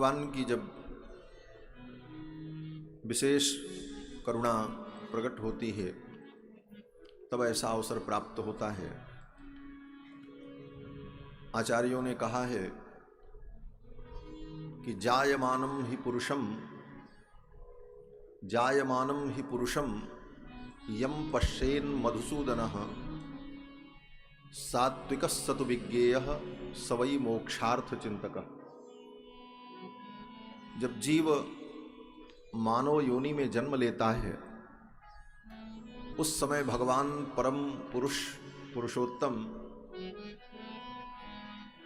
भगवान की जब विशेष करुणा प्रकट होती है तब ऐसा अवसर प्राप्त होता है। आचार्यों ने कहा है कि जायमानं ही पुरुषम यम पश्येन् मधुसूदनः सात्विकस्तु विज्ञेयः स वै मोक्षार्थ चिंतकः। जब जीव मानव योनि में जन्म लेता है उस समय भगवान परम पुरुष पुरुषोत्तम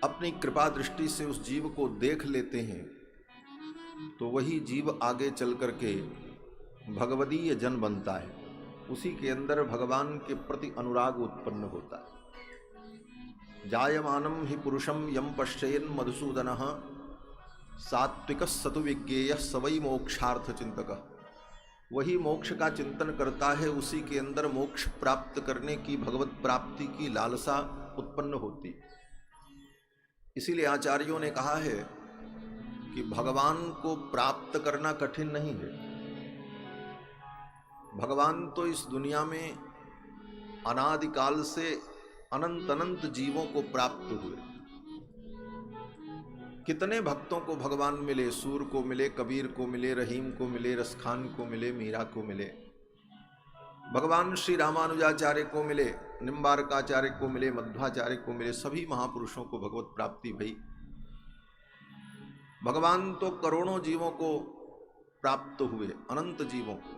अपनी कृपा दृष्टि से उस जीव को देख लेते हैं तो वही जीव आगे चल करके भगवदीय जन बनता है। उसी के अंदर भगवान के प्रति अनुराग उत्पन्न होता है। जायमानं हि पुरुषम यम पश्येन् मधुसूदनः सात्विकस्तु विज्ञेयः स वै मोक्षार्थ चिंतकः। वही मोक्ष का चिंतन करता है, उसी के अंदर मोक्ष प्राप्त करने की, भगवत प्राप्ति की लालसा उत्पन्न होती। इसीलिए आचार्यों ने कहा है कि भगवान को प्राप्त करना कठिन नहीं है। भगवान तो इस दुनिया में अनादिकाल से अनंत अनंत जीवों को प्राप्त हुए। कितने भक्तों को भगवान मिले, सूर को मिले, कबीर को मिले, रहीम को मिले, रसखान को मिले, मीरा को मिले, भगवान श्री रामानुजाचार्य को मिले, निम्बारकाचार्य को मिले, मध्वाचार्य को मिले, सभी महापुरुषों को भगवत प्राप्ति भई। भगवान तो करोड़ों जीवों को प्राप्त हुए, अनंत जीवों को।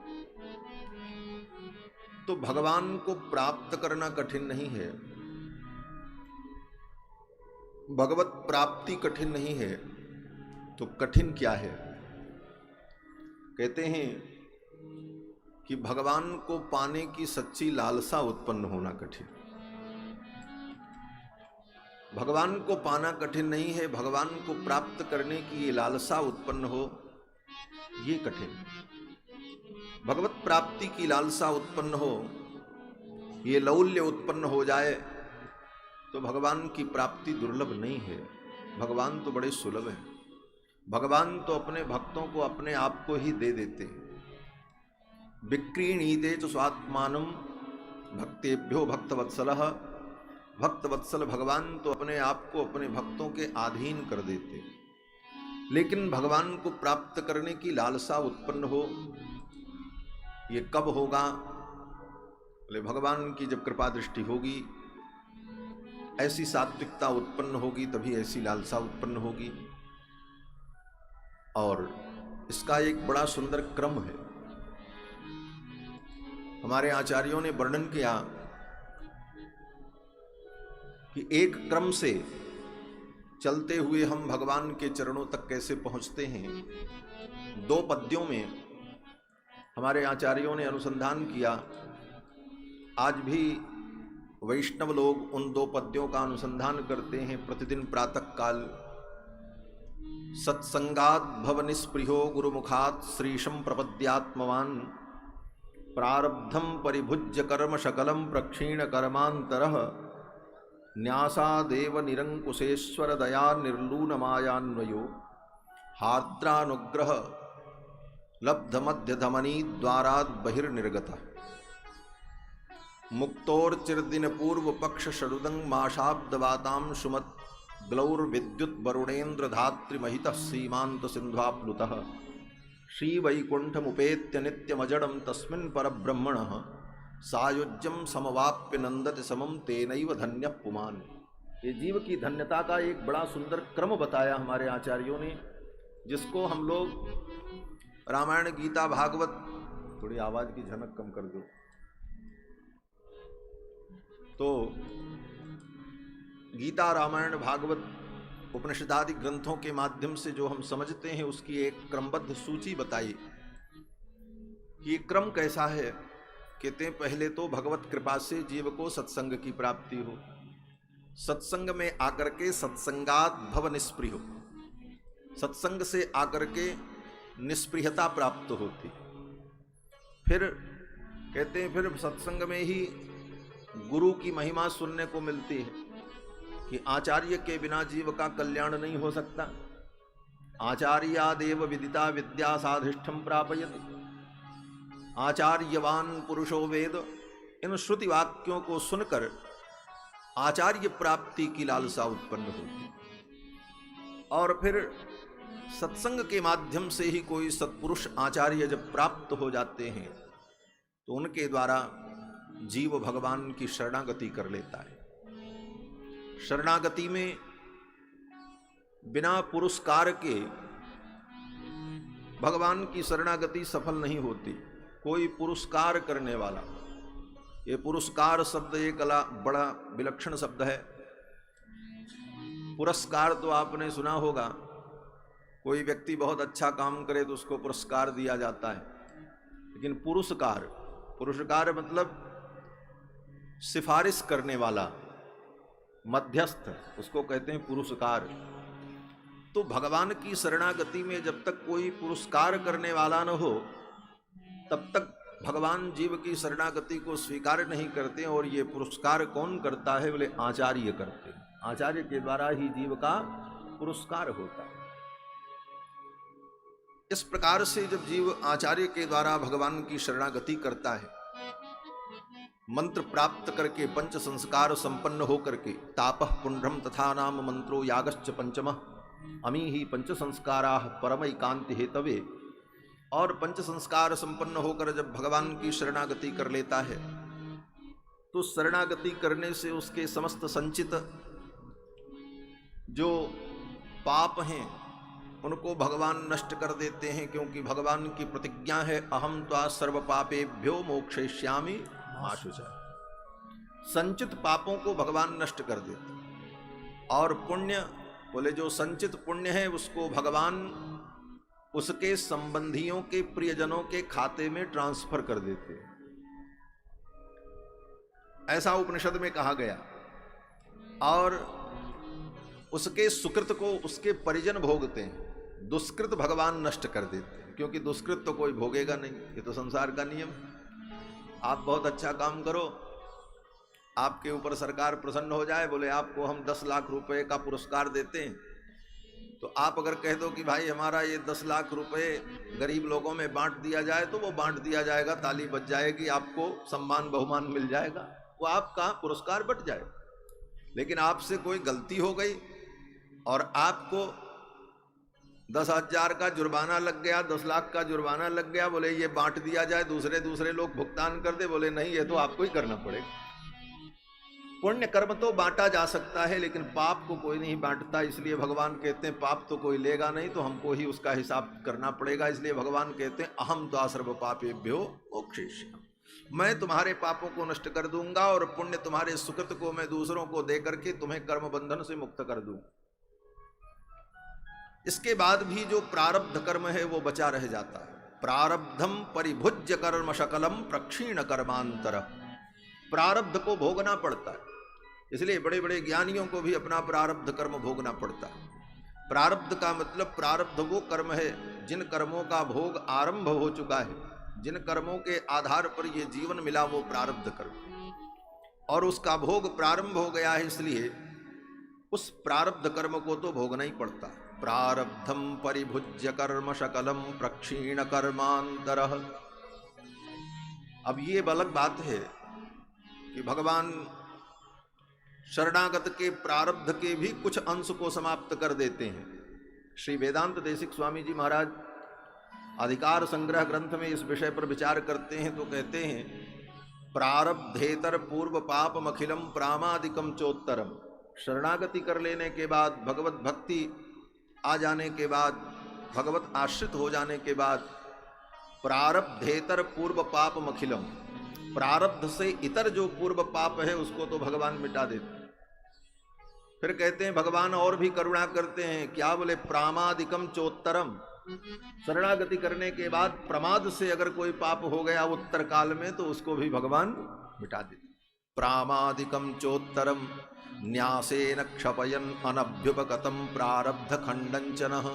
तो भगवान को प्राप्त करना कठिन नहीं है, भगवत प्राप्ति कठिन नहीं है। तो कठिन क्या है? कहते हैं कि भगवान को पाने की सच्ची लालसा उत्पन्न होना कठिन। भगवान को पाना कठिन नहीं है, भगवान को प्राप्त करने की ये लालसा उत्पन्न हो ये कठिन। भगवत प्राप्ति की लालसा उत्पन्न हो, ये लौल्य उत्पन्न हो जाए तो भगवान की प्राप्ति दुर्लभ नहीं है। भगवान तो बड़े सुलभ हैं। भगवान तो अपने भक्तों को अपने आप को ही दे देते हैं। विक्रीणीते च स्वात्मानं भक्तेभ्यो भक्तवत्सलः। भक्तवत्सल भगवान तो अपने आप को अपने भक्तों के अधीन कर देते हैं। लेकिन भगवान को प्राप्त करने की लालसा उत्पन्न हो, ये कब होगा? बोले भगवान की जब कृपा दृष्टि होगी, ऐसी सात्विकता उत्पन्न होगी, तभी ऐसी लालसा उत्पन्न होगी। और इसका एक बड़ा सुंदर क्रम है। हमारे आचार्यों ने वर्णन किया कि एक क्रम से चलते हुए हम भगवान के चरणों तक कैसे पहुंचते हैं। दो पद्यों में हमारे आचार्यों ने अनुसंधान किया। आज भी वैष्णव लोग उन दो पद्यों का अनुसंधान करते हैं प्रतिदिन प्रातः काल। सत्संगात् भव निस्पृहो गुरुमुखात् श्रीशं प्रपद्यात्मवान् प्रारब्धं परिभुज्य कर्म शकलं प्रक्षीण कर्मांतरः न्यासादेव निरंकुशेश्वर दया निर्लून मायान्वयो हार्द्रानुग्रह लब्ध मध्य धमनी द्वाराद बहिर्निर्गतः मुक्तोर्चिर्दिन पूर्व पक्ष षडुदंग माशाब्दवातां सुमत ग्लौर्विद्युत वरुणेन्द्र धात्रि महितः सीमांत सिंध्वाप्लुतः श्रीवैकुंठमुपेत्य नित्यमजडं तस्मिन् परब्रह्मणः सायुज्यं समवाप्य नंदति समं तेनैव धन्यः पुमान्। ये जीव की धन्यता का एक बड़ा सुंदर क्रम बताया हमारे आचार्यों ने, जिसको हम लोग रामायण गीता भागवत, थोड़ी आवाज की झनक कम कर दो, तो गीता रामायण भागवत उपनिषदादि ग्रंथों के माध्यम से जो हम समझते हैं उसकी एक क्रमबद्ध सूची बताई। ये क्रम कैसा है? कहते हैं पहले तो भगवत कृपा से जीव को सत्संग की प्राप्ति हो, सत्संग में आकर के सत्संगात् भव निस्पृहो, सत्संग से आकर के निस्पृहता प्राप्त होती। फिर कहते हैं फिर सत्संग में ही गुरु की महिमा सुनने को मिलती है कि आचार्य के बिना जीव का कल्याण नहीं हो सकता। आचार्यादेव विदिता विद्या साधिष्ठम प्रापयति। आचार्यवान पुरुषो वेद। इन श्रुति वाक्यों को सुनकर आचार्य प्राप्ति की लालसा उत्पन्न होती, और फिर सत्संग के माध्यम से ही कोई सत्पुरुष आचार्य जब प्राप्त हो जाते हैं तो उनके द्वारा जीव भगवान की शरणागति कर लेता है। शरणागति में बिना पुरस्कार के भगवान की शरणागति सफल नहीं होती। कोई पुरस्कार करने वाला, ये पुरस्कार शब्द एक बड़ा विलक्षण शब्द है। पुरस्कार तो आपने सुना होगा, कोई व्यक्ति बहुत अच्छा काम करे तो उसको पुरस्कार दिया जाता है। लेकिन पुरस्कार मतलब सिफारिश करने वाला, मध्यस्थ, उसको कहते हैं पुरस्कार। तो भगवान की शरणागति में जब तक कोई पुरस्कार करने वाला न हो तब तक भगवान जीव की शरणागति को स्वीकार नहीं करते। और ये पुरस्कार कौन करता है? बोले आचार्य करते हैं। आचार्य के द्वारा ही जीव का पुरस्कार होता है। इस प्रकार से जब जीव आचार्य के द्वारा भगवान की शरणागति करता है, मंत्र प्राप्त करके, पंच संस्कार संपन्न होकर के, तापः पुंड्रम तथा नाम मंत्रो यागश्च पंचमः अमी ही पंच संस्कारा परम एकांति हेतवे। और पंच संस्कार संपन्न होकर जब भगवान की शरणागति कर लेता है तो शरणागति करने से उसके समस्त संचित जो पाप हैं उनको भगवान नष्ट कर देते हैं, क्योंकि भगवान की प्रतिज्ञा है अहम त्वा सर्व पापेभ्यो मोक्षयिष्यामि मा शुचः। संचित पापों को भगवान नष्ट कर देते। और पुण्य, बोले जो संचित पुण्य है उसको भगवान उसके संबंधियों के, प्रियजनों के खाते में ट्रांसफर कर देते हैं। ऐसा उपनिषद में कहा गया। और उसके सुकृत को उसके परिजन भोगते हैं, दुष्कृत भगवान नष्ट कर देते हैं, क्योंकि दुष्कृत तो कोई भोगेगा नहीं, ये तो संसार का नियम। आप बहुत अच्छा काम करो, आपके ऊपर सरकार प्रसन्न हो जाए, बोले आपको हम 10 लाख रुपए का पुरस्कार देते हैं, तो आप अगर कह दो कि भाई हमारा ये 10 लाख रुपए गरीब लोगों में बांट दिया जाए, तो वो बांट दिया जाएगा, ताली बज जाएगी, आपको सम्मान बहुमान मिल जाएगा, वो आपका पुरस्कार बट जाएगा। लेकिन आपसे कोई गलती हो गई और आपको 10,000 का जुर्माना लग गया, 10 लाख का जुर्माना लग गया, बोले ये बांट दिया जाए, दूसरे लोग भुगतान कर दे, बोले नहीं ये तो आपको ही करना पड़ेगा। पुण्य कर्म तो बांटा जा सकता है लेकिन पाप को कोई नहीं बांटता, इसलिए भगवान कहते हैं पाप तो कोई लेगा नहीं, तो हमको ही उसका हिसाब करना पड़ेगा। इसलिए भगवान कहते हैं अहम त्वा सर्व पापेभ्यो मोक्षयिष्यामि, मैं तुम्हारे पापों को नष्ट कर दूंगा और पुण्य तुम्हारे सुकृत को मैं दूसरों को दे करके तुम्हें कर्म बंधन से मुक्त कर दूंगा। इसके बाद भी जो प्रारब्ध कर्म है वो बचा रह जाता है। प्रारब्धम परिभुज्य कर्म शकलम प्रक्षीण कर्मांतर, प्रारब्ध को भोगना पड़ता है। इसलिए बड़े बड़े ज्ञानियों को भी अपना प्रारब्ध कर्म भोगना पड़ता है। प्रारब्ध का मतलब प्रारब्ध वो कर्म है जिन कर्मों का भोग आरंभ हो चुका है, जिन कर्मों के आधार पर ये जीवन मिला वो प्रारब्ध कर्म, और उसका भोग प्रारंभ हो गया है, इसलिए उस प्रारब्ध कर्म को तो भोगना ही पड़ता है। प्रारब्धम परिभुज्य कर्म शकलम प्रक्षीण कर्मांतरः। अब ये अलग बात है कि भगवान शरणागत के प्रारब्ध के भी कुछ अंश को समाप्त कर देते हैं। श्री वेदांत देशिक स्वामी जी महाराज अधिकार संग्रह ग्रंथ में इस विषय पर विचार करते हैं तो कहते हैं प्रारब्धेतर पूर्व पापम अखिलम प्रामादिकम चोत्तरम। शरणागति कर लेने के बाद, भगवत भक्ति आ जाने के बाद, भगवत आश्रित हो जाने के बाद, प्रारब्धेतर पूर्व पापम अखिलम, प्रारब्ध से इतर जो पूर्व पाप है उसको तो भगवान मिटा देते। फिर कहते हैं भगवान और भी करुणा करते हैं, क्या बोले प्रामादिकम चोत्तरम, शरणागति करने के बाद प्रमाद से अगर कोई पाप हो गया उत्तर काल में तो उसको भी भगवान मिटा देते। प्रामादिकम चोत्तरम न्यासेन क्षपयन अनभ्युपगतम प्रारब्ध खंडंचनः।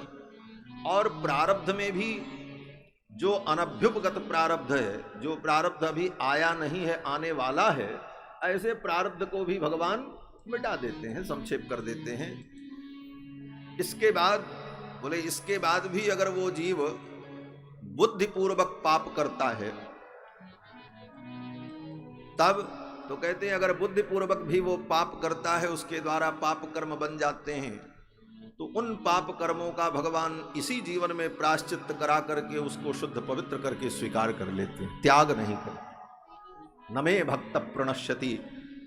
और प्रारब्ध में भी जो अनभ्युपगत प्रारब्ध है, जो प्रारब्ध अभी आया नहीं है, आने वाला है, ऐसे प्रारब्ध को भी भगवान मिटा देते हैं, संक्षेप कर देते हैं। इसके बाद बोले इसके बाद भी अगर वो जीव बुद्धिपूर्वक पाप करता है तब, तो कहते हैं अगर बुद्धिपूर्वक भी वो पाप करता है, उसके द्वारा पाप कर्म बन जाते हैं, तो उन पाप कर्मों का भगवान इसी जीवन में प्रायश्चित करा करके उसको शुद्ध पवित्र करके स्वीकार कर लेते हैं, त्याग नहीं करते। नमे भक्त प्रणश्यति,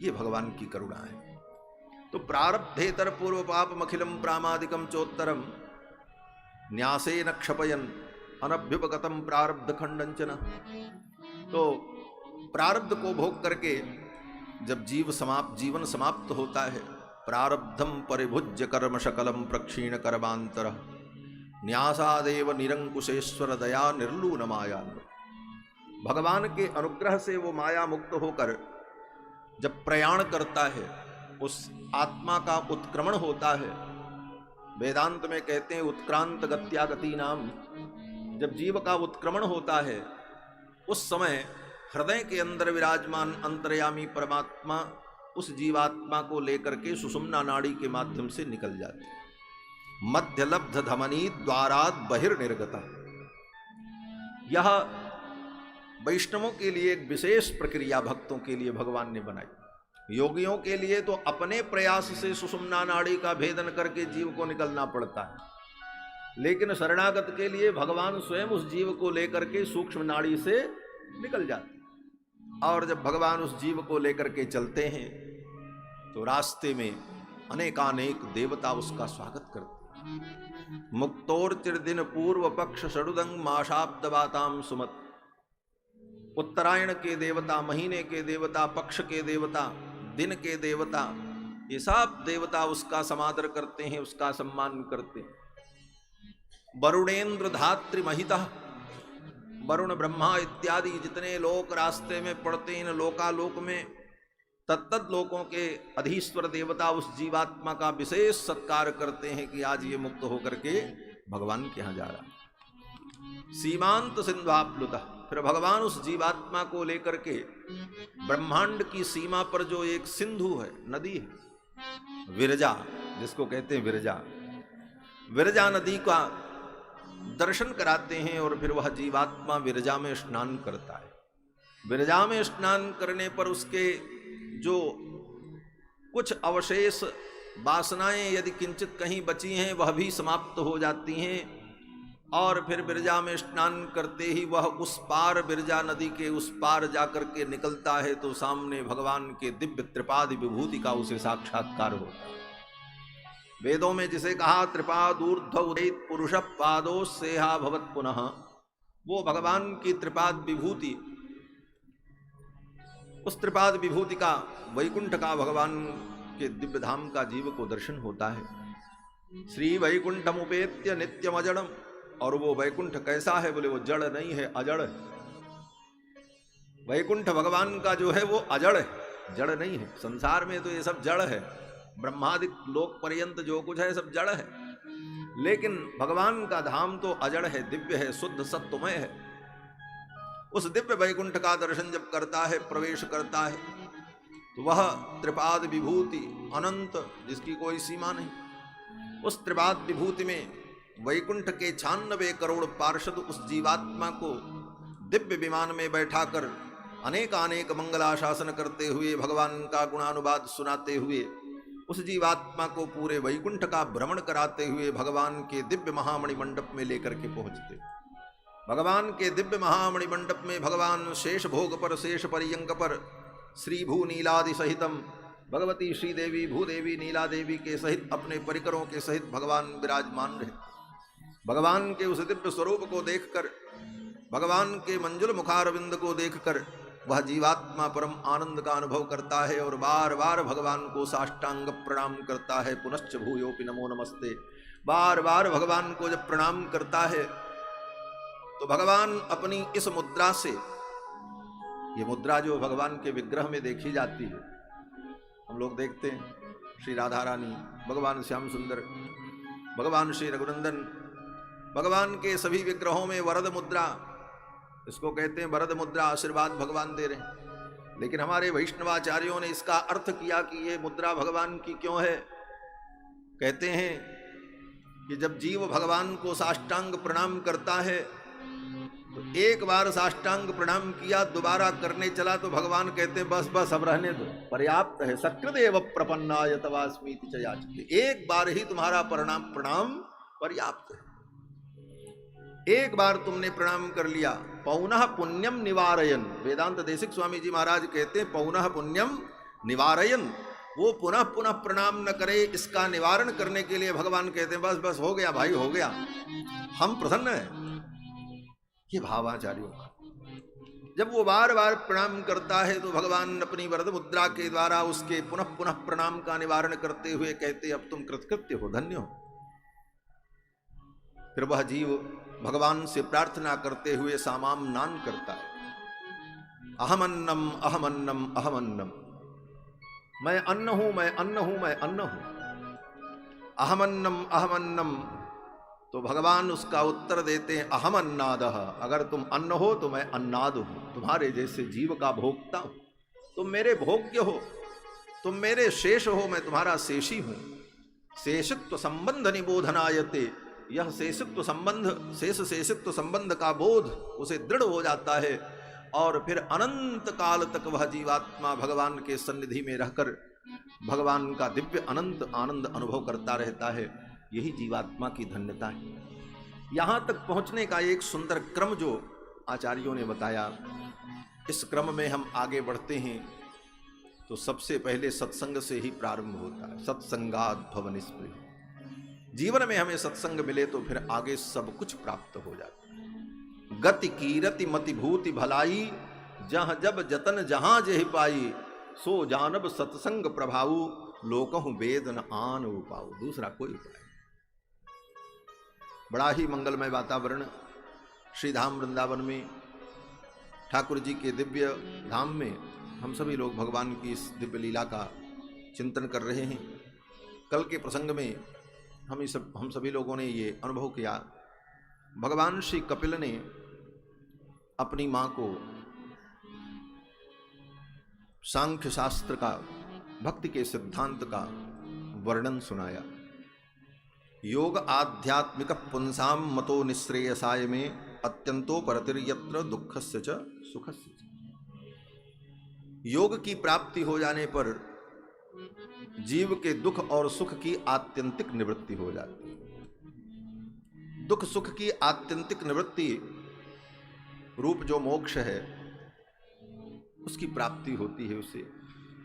ये भगवान की करुणा है। तो प्रारब्धेतर पूर्व पाप मखिलम प्रामादिकम चोत्तरम न्यासे न क्षपयन अनभ्युपगतम प्रारब्ध खंडंचन। तो प्रारब्ध को भोग करके जब जीवन समाप्त होता है, प्रारब्धम परिभुज्य कर्म शकलम प्रक्षीण कर्मांतर न्यासादेव निरंकुशेश्वर दया निर्लून माया। भगवान के अनुग्रह से वो माया मुक्त होकर जब प्रयाण करता है, उस आत्मा का उत्क्रमण होता है। वेदांत में कहते हैं उत्क्रांत गत्या गति नाम। जब जीव का उत्क्रमण होता है, उस समय हृदय के अंदर विराजमान अंतर्यामी परमात्मा उस जीवात्मा को लेकर के सुषुम्ना नाड़ी के माध्यम से निकल जाते हैं। मध्यलब्ध धमनी द्वाराद बहिर्निर्गता। यह वैष्णवों के लिए एक विशेष प्रक्रिया भक्तों के लिए भगवान ने बनाई। योगियों के लिए तो अपने प्रयास से सुषुम्ना नाड़ी का भेदन करके जीव को निकलना पड़ता है, लेकिन शरणागत के लिए भगवान स्वयं उस जीव को लेकर के सूक्ष्म नाड़ी से निकल जाते हैं। और जब भगवान उस जीव को लेकर के चलते हैं तो रास्ते में अनेकानेक देवता उसका स्वागत करते हैं। मुक्तोर्चिर्दिन पूर्व पक्ष षडुदंग माशाब्द बाताम सुमत। उत्तरायण के देवता, महीने के देवता, पक्ष के देवता, दिन के देवता, ये सब देवता उसका समादर करते हैं, उसका सम्मान करते हैं। वरुणेन्द्र धात्री महिता, वरुण ब्रह्मा इत्यादि जितने लोक रास्ते में पड़ते हैं, लोकालोक में तत्त लोकों के अधीश्वर देवता उस जीवात्मा का विशेष सत्कार करते हैं कि आज ये मुक्त होकर के भगवान के यहाँ जा रहा। सीमांत सिंध्वाप्लुत, फिर भगवान उस जीवात्मा को लेकर के ब्रह्मांड की सीमा पर जो एक सिंधु है, नदी है, विरजा जिसको कहते हैं, विरजा नदी का दर्शन कराते हैं और फिर वह जीवात्मा विरजा में स्नान करता है। विरजा में स्नान करने पर उसके जो कुछ अवशेष वासनाएं यदि किंचित कहीं बची हैं वह भी समाप्त हो जाती हैं, और फिर विरजा में स्नान करते ही वह उस पार, विरजा नदी के उस पार जाकर के निकलता है तो सामने भगवान के दिव्य त्रिपाद विभूति का उसे साक्षात्कार होता है। वेदों में जिसे कहा त्रिपादूर्ध्व उदित पुरुष पादो सेहा भवत पुनः, वो भगवान की त्रिपाद विभूति, उस त्रिपाद विभूति का, वैकुंठ का, भगवान के दिव्य धाम का जीव को दर्शन होता है। श्री वैकुंठम उपेत्य नित्यम अजड़म। और वो वैकुंठ कैसा है? बोले वो जड़ नहीं है, अजड़ है। वैकुंठ भगवान का जो है वो अजड़ है, जड़ नहीं है। संसार में तो ये सब जड़ है, ब्रह्मादिक लोक पर्यंत जो कुछ है सब जड़ है, लेकिन भगवान का धाम तो अजड़ है, दिव्य है, शुद्ध सत्वमय है। उस दिव्य वैकुंठ का दर्शन जब करता है, प्रवेश करता है, तो वह त्रिपाद विभूति अनंत, जिसकी कोई सीमा नहीं, उस त्रिपाद विभूति में वैकुंठ के 96 करोड़ पार्षद उस जीवात्मा को दिव्य विमान में बैठाकर अनेकानेक मंगलाशासन करते हुए, भगवान का गुणानुवाद सुनाते हुए, उस जीवात्मा को पूरे वैकुंठ का भ्रमण कराते हुए भगवान के दिव्य महामणि मंडप में लेकर के पहुंचते। भगवान के दिव्य महामणि मंडप में भगवान शेष भोग पर, शेष पर्यंक पर श्री भू नीलादि सहितम, भगवती श्रीदेवी भूदेवी नीला देवी के सहित, अपने परिकरों के सहित भगवान विराजमान रहे। भगवान के उस दिव्य स्वरूप को देखकर, भगवान के मंजुल मुखारविंद को देखकर वह जीवात्मा परम आनंद का अनुभव करता है और बार बार भगवान को साष्टांग प्रणाम करता है। पुनश्च भूयोपि नमो नमस्ते। बार बार भगवान को जब प्रणाम करता है तो भगवान अपनी इस मुद्रा से, ये मुद्रा जो भगवान के विग्रह में देखी जाती है, हम लोग देखते हैं श्री राधा रानी, भगवान श्याम सुंदर, भगवान श्री रघुनंदन, भगवान के सभी विग्रहों में वरद मुद्रा, इसको कहते हैं वरद मुद्रा, आशीर्वाद भगवान दे रहे हैं। लेकिन हमारे वैष्णवाचार्यों ने इसका अर्थ किया कि ये मुद्रा भगवान की क्यों है। कहते हैं कि जब जीव भगवान को साष्टांग प्रणाम करता है तो एक बार साष्टांग प्रणाम किया, दोबारा करने चला तो भगवान कहते हैं बस बस अब रहने दो, पर्याप्त है। सकृदेव प्रपन्नाय तवास्मीति च याचते, एक बार ही तुम्हारा प्रणाम पर्याप्त है। एक बार तुमने प्रणाम कर लिया। पौनः पुण्यम निवारयन, वेदांत देशिक स्वामी जी महाराज कहते हैं पौनः पुण्यम निवारयन, वो पुनः पुनः प्रणाम न करे, इसका निवारण करने के लिए भगवान कहते हैं बस बस हो गया भाई, हो गया, हम प्रसन्न हैं। ये भावाचार्यों का, जब वो बार बार प्रणाम करता है तो भगवान अपनी वरद मुद्रा के द्वारा उसके पुनः पुनः प्रणाम का निवारण करते हुए कहते अब तुम कृतकृत्य हो, धन्य हो। फिर वह जीव भगवान से प्रार्थना करते हुए सामाम नान करता है, अहमन्नम अहमन्नम अहमन्नम, मैं अन्न हूं, मैं अन्न हूं, मैं अन्न हूं, अहमन्नम अहमन्नम। तो भगवान उसका उत्तर देते हैं अहम अन्नादः, अगर तुम अन्न हो तो मैं अन्नाद हूं, तुम्हारे जैसे जीव का भोक्ता हूं, तुम मेरे भोग्य हो, तुम मेरे शेष हो, मैं तुम्हारा शेषी हूं। शेषित्व संबंध निबोधनायते, यह शेषित्व संबंध, शेष शेषित्व संबंध का बोध उसे दृढ़ हो जाता है और फिर अनंत काल तक वह जीवात्मा भगवान के सन्निधि में रहकर भगवान का दिव्य अनंत आनंद अनुभव करता रहता है। यही जीवात्मा की धन्यता है। यहां तक पहुंचने का एक सुंदर क्रम जो आचार्यों ने बताया, इस क्रम में हम आगे बढ़ते हैं तो सबसे पहले सत्संग से ही प्रारंभ होता है। सत्संगात् भवन स्पृह, जीवन में हमें सत्संग मिले तो फिर आगे सब कुछ प्राप्त हो जाता है। गति कीरति मति भूति भलाई, जहाँ जब जतन जहां जेहि पाई, सो जानब सत्संग प्रभाऊ, लोकहु वेद न आन उपाऊ। दूसरा कोई उपाय। बड़ा ही मंगलमय वातावरण श्री धाम वृंदावन में, ठाकुर जी के दिव्य धाम में हम सभी लोग भगवान की इस दिव्य लीला का चिंतन कर रहे हैं। कल के प्रसंग में हम सभी लोगों ने ये अनुभव किया, भगवान श्री कपिल ने अपनी माँ को सांख्य शास्त्र का, भक्ति के सिद्धांत का वर्णन सुनाया। योग आध्यात्मिक पुंसाम मतो निश्रेयसाय में अत्यंतो परतिर्यत्र दुःखस्य च सुखस्य च। योग की प्राप्ति हो जाने पर जीव के दुख और सुख की आत्यंतिक निवृत्ति हो जाती है। दुख सुख की आत्यंतिक निवृत्ति रूप जो मोक्ष है उसकी प्राप्ति होती है उसे।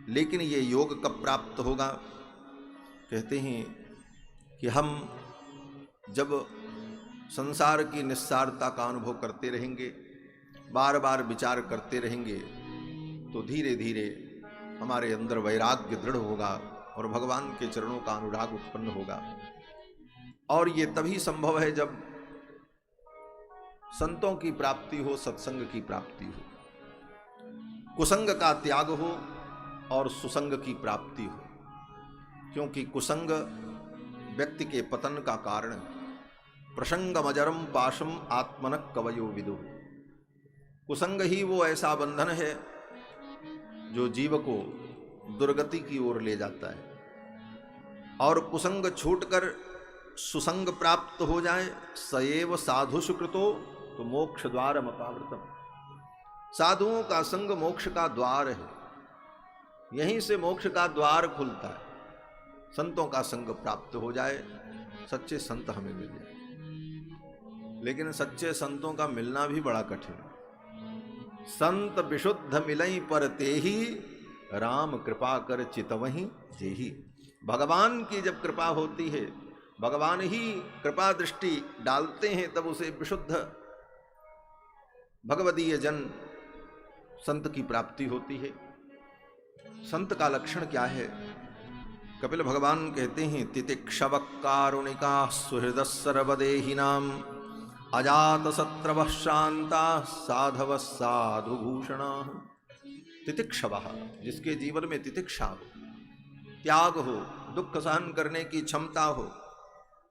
लेकिन ये योग कब प्राप्त होगा? कहते हैं कि हम जब संसार की निस्सारता का अनुभव करते रहेंगे, बार बार विचार करते रहेंगे, तो धीरे धीरे हमारे अंदर वैराग्य दृढ़ होगा और भगवान के चरणों का अनुराग उत्पन्न होगा। और ये तभी संभव है जब संतों की प्राप्ति हो, सत्संग की प्राप्ति हो, कुसंग का त्याग हो और सुसंग की प्राप्ति हो। क्योंकि कुसंग व्यक्ति के पतन का कारण है। प्रसंगमजरम पाशम आत्मनः कवयो विदुः। कुसंग ही वो ऐसा बंधन है जो जीव को दुर्गति की ओर ले जाता है। और कुसंग छूटकर सुसंग प्राप्त हो जाए, सएव साधु सुकृतो तो मोक्ष द्वारम अपावृतम। साधुओं का संग मोक्ष का द्वार है, यहीं से मोक्ष का द्वार खुलता है। संतों का संग प्राप्त हो जाए, सच्चे संत हमें मिल जाए। लेकिन सच्चे संतों का मिलना भी बड़ा कठिन है। संत विशुद्ध मिलई पर तेहि, राम कृपा कर चितवहि जेहि। भगवान की जब कृपा होती है, भगवान ही कृपा दृष्टि डालते हैं, तब उसे विशुद्ध भगवदीय जन संत की प्राप्ति होती है। संत का लक्षण क्या है? कपिल भगवान कहते हैं, तितिक्षव कारुणिका सुहृद सर्वदेहिनाम, अजात शत्रवः शांता साधव साधुभूषणा। तितिक्षव, जिसके जीवन में तितिक्षा हो, त्याग हो, दुख सहन करने की क्षमता हो,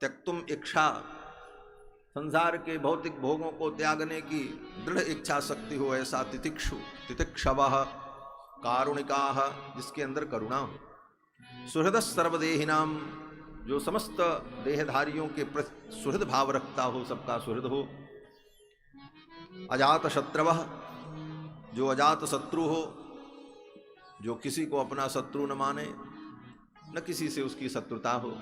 त्यक्तुम इच्छा, संसार के भौतिक भोगों को त्यागने की दृढ़ इच्छा शक्ति हो, ऐसा तितिक्षु, तितिक्षवः कारुणिकाः, जिसके अंदर करुणा हो। सुहृद सर्वदेहिनाम, जो समस्त देहधारियों के प्रति सुहृद भाव रखता हो, सबका सुहृद हो। अजात शत्रवः, जो अजात शत्रु हो, जो किसी को अपना शत्रु न माने, न किसी से उसकी शत्रुता हो।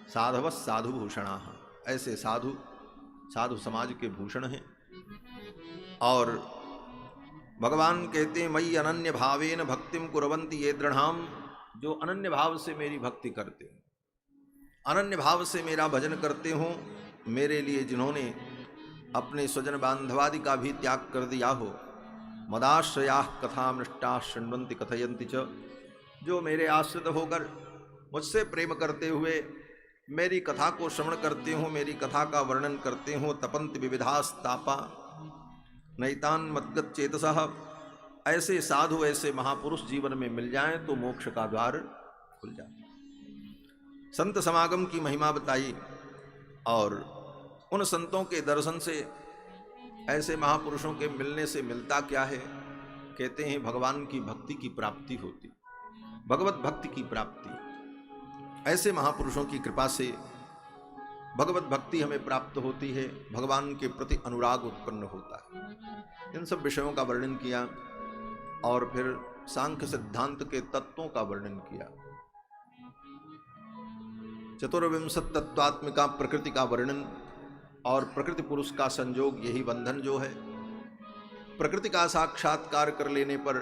साधवः साधु भूषणाः, ऐसे साधु साधु समाज के भूषण हैं। और भगवान कहते हैं मयि अनन्य भावेन भक्तिम कुर्वन्ति ये दृढ़ाम, जो अनन्य भाव से मेरी भक्ति करते हो, अनन्य भाव से मेरा भजन करते हो, मेरे लिए जिन्होंने अपने स्वजन बांधवादि का भी त्याग कर दिया हो। मदाश्रयाः कथामृष्टाः शृण्वन्ति कथयन्ति च, जो मेरे आश्रित होकर मुझसे प्रेम करते हुए मेरी कथा को श्रवण करते हो, मेरी कथा का वर्णन करते हो। तपन्ति विविधास्तापा नैतान मद्गत चेतसः, ऐसे साधु ऐसे महापुरुष जीवन में मिल जाएं तो मोक्ष का द्वार खुल जाए। संत समागम की महिमा बताई और उन संतों के दर्शन से, ऐसे महापुरुषों के मिलने से मिलता क्या है? कहते हैं भगवान की भक्ति की प्राप्ति होती, भगवत भक्ति की प्राप्ति। ऐसे महापुरुषों की कृपा से भगवत भक्ति हमें प्राप्त होती है, भगवान के प्रति अनुराग उत्पन्न होता है। इन सब विषयों का वर्णन किया और फिर सांख्य सिद्धांत के तत्वों का वर्णन किया। चतुर्विंशत तत्वात्मिका प्रकृति का वर्णन और प्रकृति पुरुष का संयोग, यही बंधन जो है। प्रकृति का साक्षात्कार कर लेने पर,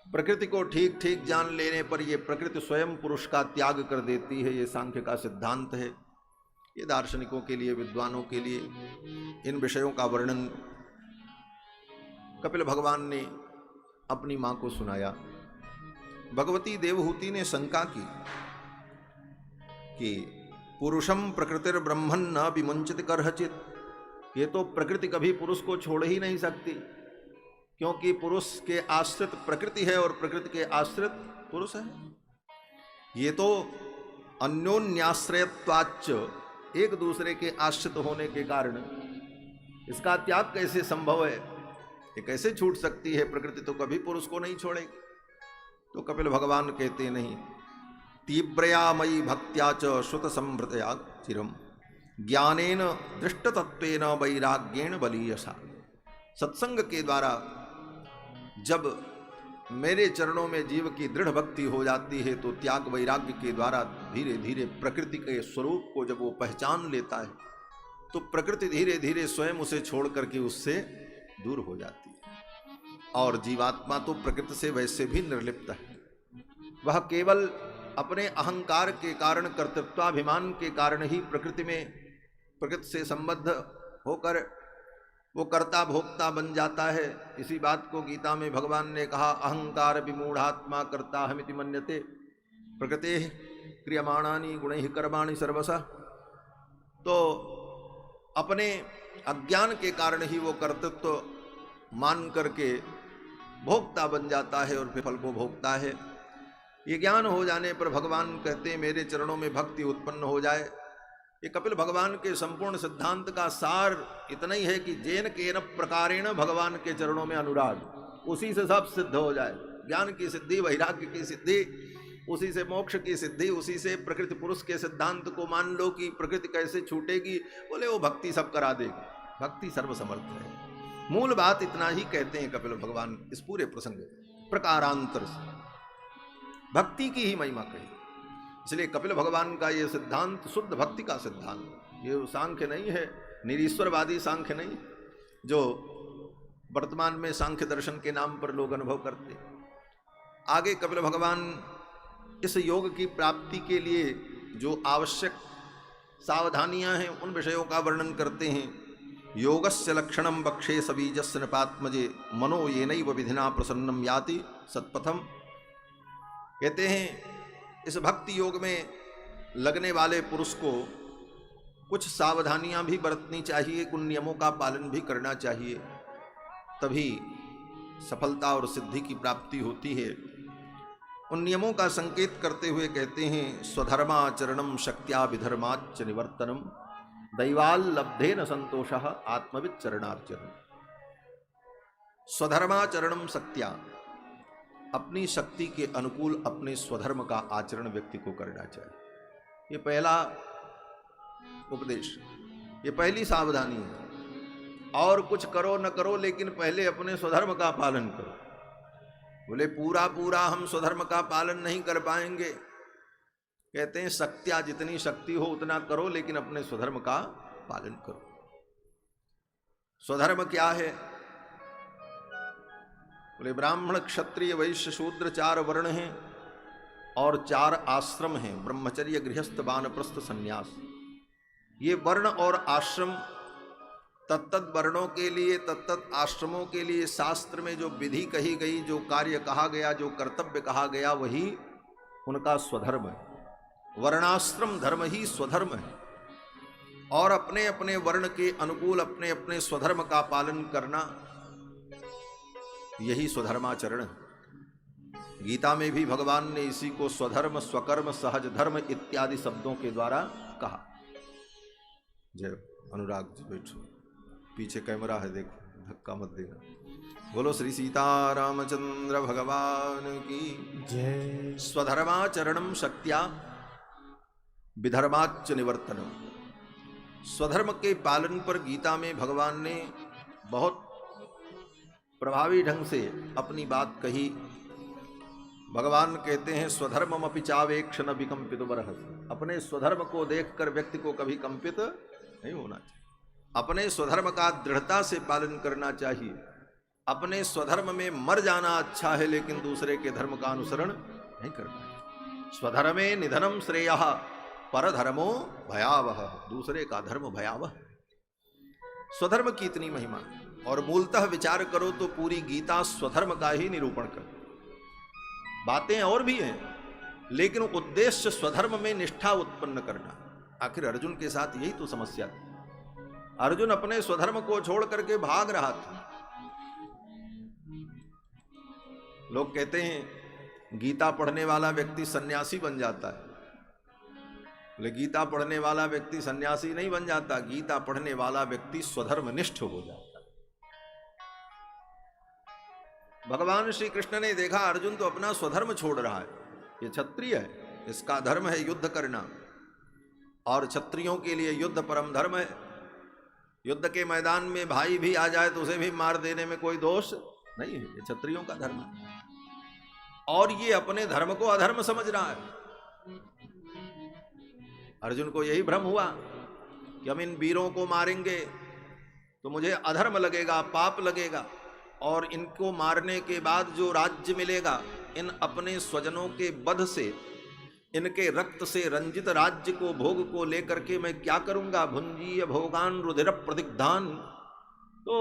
प्रकृति को ठीक ठीक जान लेने पर ये प्रकृति स्वयं पुरुष का त्याग कर देती है। ये सांख्य का सिद्धांत है। ये दार्शनिकों के लिए, विद्वानों के लिए इन विषयों का वर्णन कपिल भगवान ने अपनी मां को सुनाया। भगवती देवहूति ने शंका की कि पुरुषम प्रकृतिर्ब्रह्मन् न विमुंचित करहचित, ये तो प्रकृति कभी पुरुष को छोड़ ही नहीं सकती, क्योंकि पुरुष के आश्रित प्रकृति है और प्रकृति के आश्रित पुरुष है। ये तो अन्योन्याश्रयत्वाच्च, एक दूसरे के आश्रित होने के कारण इसका त्याग कैसे संभव है? ये कैसे छूट सकती है? प्रकृति तो कभी पुरुष को नहीं छोड़ेगी। तो कपिल भगवान कहते नहीं, तीव्रया मयि भक्त्या च श्रुत संभृतया चिरम ज्ञानेन दृष्टतत्वेन वैराग्येण बलीयसा। सत्संग के द्वारा जब मेरे चरणों में जीव की दृढ़ भक्ति हो जाती है तो त्याग वैराग्य के द्वारा धीरे धीरे प्रकृति के स्वरूप को जब वो पहचान लेता है तो प्रकृति धीरे धीरे स्वयं उसे छोड़ करके उससे दूर हो जाती है। और जीवात्मा तो प्रकृति से वैसे भी निर्लिप्त है। वह केवल अपने अहंकार के कारण, कर्तृत्वाभिमान के कारण ही प्रकृति में, प्रकृति से संबद्ध होकर वो कर्ता भोक्ता बन जाता है। इसी बात को गीता में भगवान ने कहा, अहंकार विमूढ़ात्मा कर्ता हमिति मन्यते प्रकृते क्रियमाणानि गुणैः कर्माणि सर्वशः। तो अपने अज्ञान के कारण ही वो कर्तृत्व मान करके भोक्ता बन जाता है और फिर फल को भोगता है। ये ज्ञान हो जाने पर भगवान कहते हैं मेरे चरणों में भक्ति उत्पन्न हो जाए। ये कपिल भगवान के संपूर्ण सिद्धांत का सार इतना ही है कि जेन केन प्रकारेण भगवान के चरणों में अनुराग, उसी से सब सिद्ध हो जाए। ज्ञान की सिद्धि, वैराग्य की सिद्धि, उसी से मोक्ष की सिद्धि, उसी से प्रकृति पुरुष के सिद्धांत को मान लो कि प्रकृति कैसे छूटेगी। बोले वो भक्ति सब करा देगी, भक्ति सर्वसमर्थ है। मूल बात इतना ही कहते हैं कपिल भगवान इस पूरे प्रसंग प्रकारांतर से, भक्ति की ही महिमा कही। इसलिए कपिल भगवान का ये सिद्धांत शुद्ध भक्ति का सिद्धांत, ये सांख्य नहीं है, निरीश्वरवादी सांख्य नहीं, जो वर्तमान में सांख्य दर्शन के नाम पर लोग अनुभव करते। आगे कपिल भगवान इस योग की प्राप्ति के लिए जो आवश्यक सावधानियां हैं उन विषयों का वर्णन करते हैं। योगस्य लक्षणम बक्षे सबीजस्य नृपात्मजे मनो येनैव विधिना प्रसन्नम याति सत्पथम। कहते हैं इस भक्ति योग में लगने वाले पुरुष को कुछ सावधानियां भी बरतनी चाहिए, कुछ नियमों का पालन भी करना चाहिए, तभी सफलता और सिद्धि की प्राप्ति होती है। उन नियमों का संकेत करते हुए कहते हैं स्वधर्माचरणम शक्त्या विधर्माच्च निवर्तनम दैवाल्लब्धेन संतोषः आत्मवित् चरणार्चनम। स्वधर्माचरणम शक्त्या, अपनी शक्ति के अनुकूल अपने स्वधर्म का आचरण व्यक्ति को करना चाहिए। ये पहला उपदेश, ये पहली सावधानी है। और कुछ करो न करो, लेकिन पहले अपने स्वधर्म का पालन करो। बोले पूरा पूरा हम स्वधर्म का पालन नहीं कर पाएंगे। कहते हैं शक्तियां जितनी शक्ति हो उतना करो, लेकिन अपने स्वधर्म का पालन करो। स्वधर्म क्या है? बोले ब्राह्मण क्षत्रिय वैश्य शूद्र 4 वर्ण हैं और 4 आश्रम हैं, ब्रह्मचर्य गृहस्थ वानप्रस्थ संन्यास। ये वर्ण और आश्रम तत्त वर्णों के लिए, तत्त आश्रमों के लिए शास्त्र में जो विधि कही गई, जो कार्य कहा गया, जो कर्तव्य कहा गया, वही उनका स्वधर्म है। वर्णाश्रम धर्म ही स्वधर्म है। और अपने अपने वर्ण के अनुकूल अपने अपने स्वधर्म का पालन करना, यही स्वधर्माचरण है। गीता में भी भगवान ने इसी को स्वधर्म, स्वकर्म, सहज धर्म इत्यादि शब्दों के द्वारा कहा। जय अनुराग जी बैठो, पीछे कैमरा है देखो, धक्का मत देना। बोलो श्री सीतारामचंद्र भगवान की जय। स्वधर्माचरणम शक्त्या विधर्माच्च निवर्तनम। स्वधर्म के पालन पर गीता में भगवान ने बहुत प्रभावी ढंग से अपनी बात कही। भगवान कहते हैं स्वधर्ममपि चावेक्षण विकंपित बरहसि। अपने स्वधर्म को देखकर व्यक्ति को कभी कंपित नहीं होना चाहिए। अपने स्वधर्म का दृढ़ता से पालन करना चाहिए। अपने स्वधर्म में मर जाना अच्छा है, लेकिन दूसरे के धर्म का अनुसरण नहीं करना। स्वधर्मे निधनम श्रेयः परधर्मो भयावह। दूसरे का धर्म भयावह। स्वधर्म की इतनी महिमा, और मूलतः विचार करो तो पूरी गीता स्वधर्म का ही निरूपण कर। बातें और भी हैं, लेकिन उद्देश्य स्वधर्म में निष्ठा उत्पन्न करना। आखिर अर्जुन के साथ यही तो समस्या थी। अर्जुन अपने स्वधर्म को छोड़ करके भाग रहा था। लोग कहते हैं गीता पढ़ने वाला व्यक्ति सन्यासी बन जाता है। लेकिन गीता पढ़ने वाला व्यक्ति सन्यासी नहीं बन जाता। गीता पढ़ने वाला व्यक्ति स्वधर्मनिष्ठ हो जाता है। भगवान श्री कृष्ण ने देखा अर्जुन तो अपना स्वधर्म छोड़ रहा है। ये क्षत्रिय है, इसका धर्म है युद्ध करना, और क्षत्रियों के लिए युद्ध परम धर्म है। युद्ध के मैदान में भाई भी आ जाए तो उसे भी मार देने में कोई दोष नहीं है। ये क्षत्रियों का धर्म है। और ये अपने धर्म को अधर्म समझ रहा है। अर्जुन को यही भ्रम हुआ कि हम इन वीरों को मारेंगे तो मुझे अधर्म लगेगा, पाप लगेगा, और इनको मारने के बाद जो राज्य मिलेगा, इन अपने स्वजनों के वध से, इनके रक्त से रंजित राज्य को, भोग को लेकर के मैं क्या करूंगा? भुंजीय भोगान रुधिर प्रदिग्धान। तो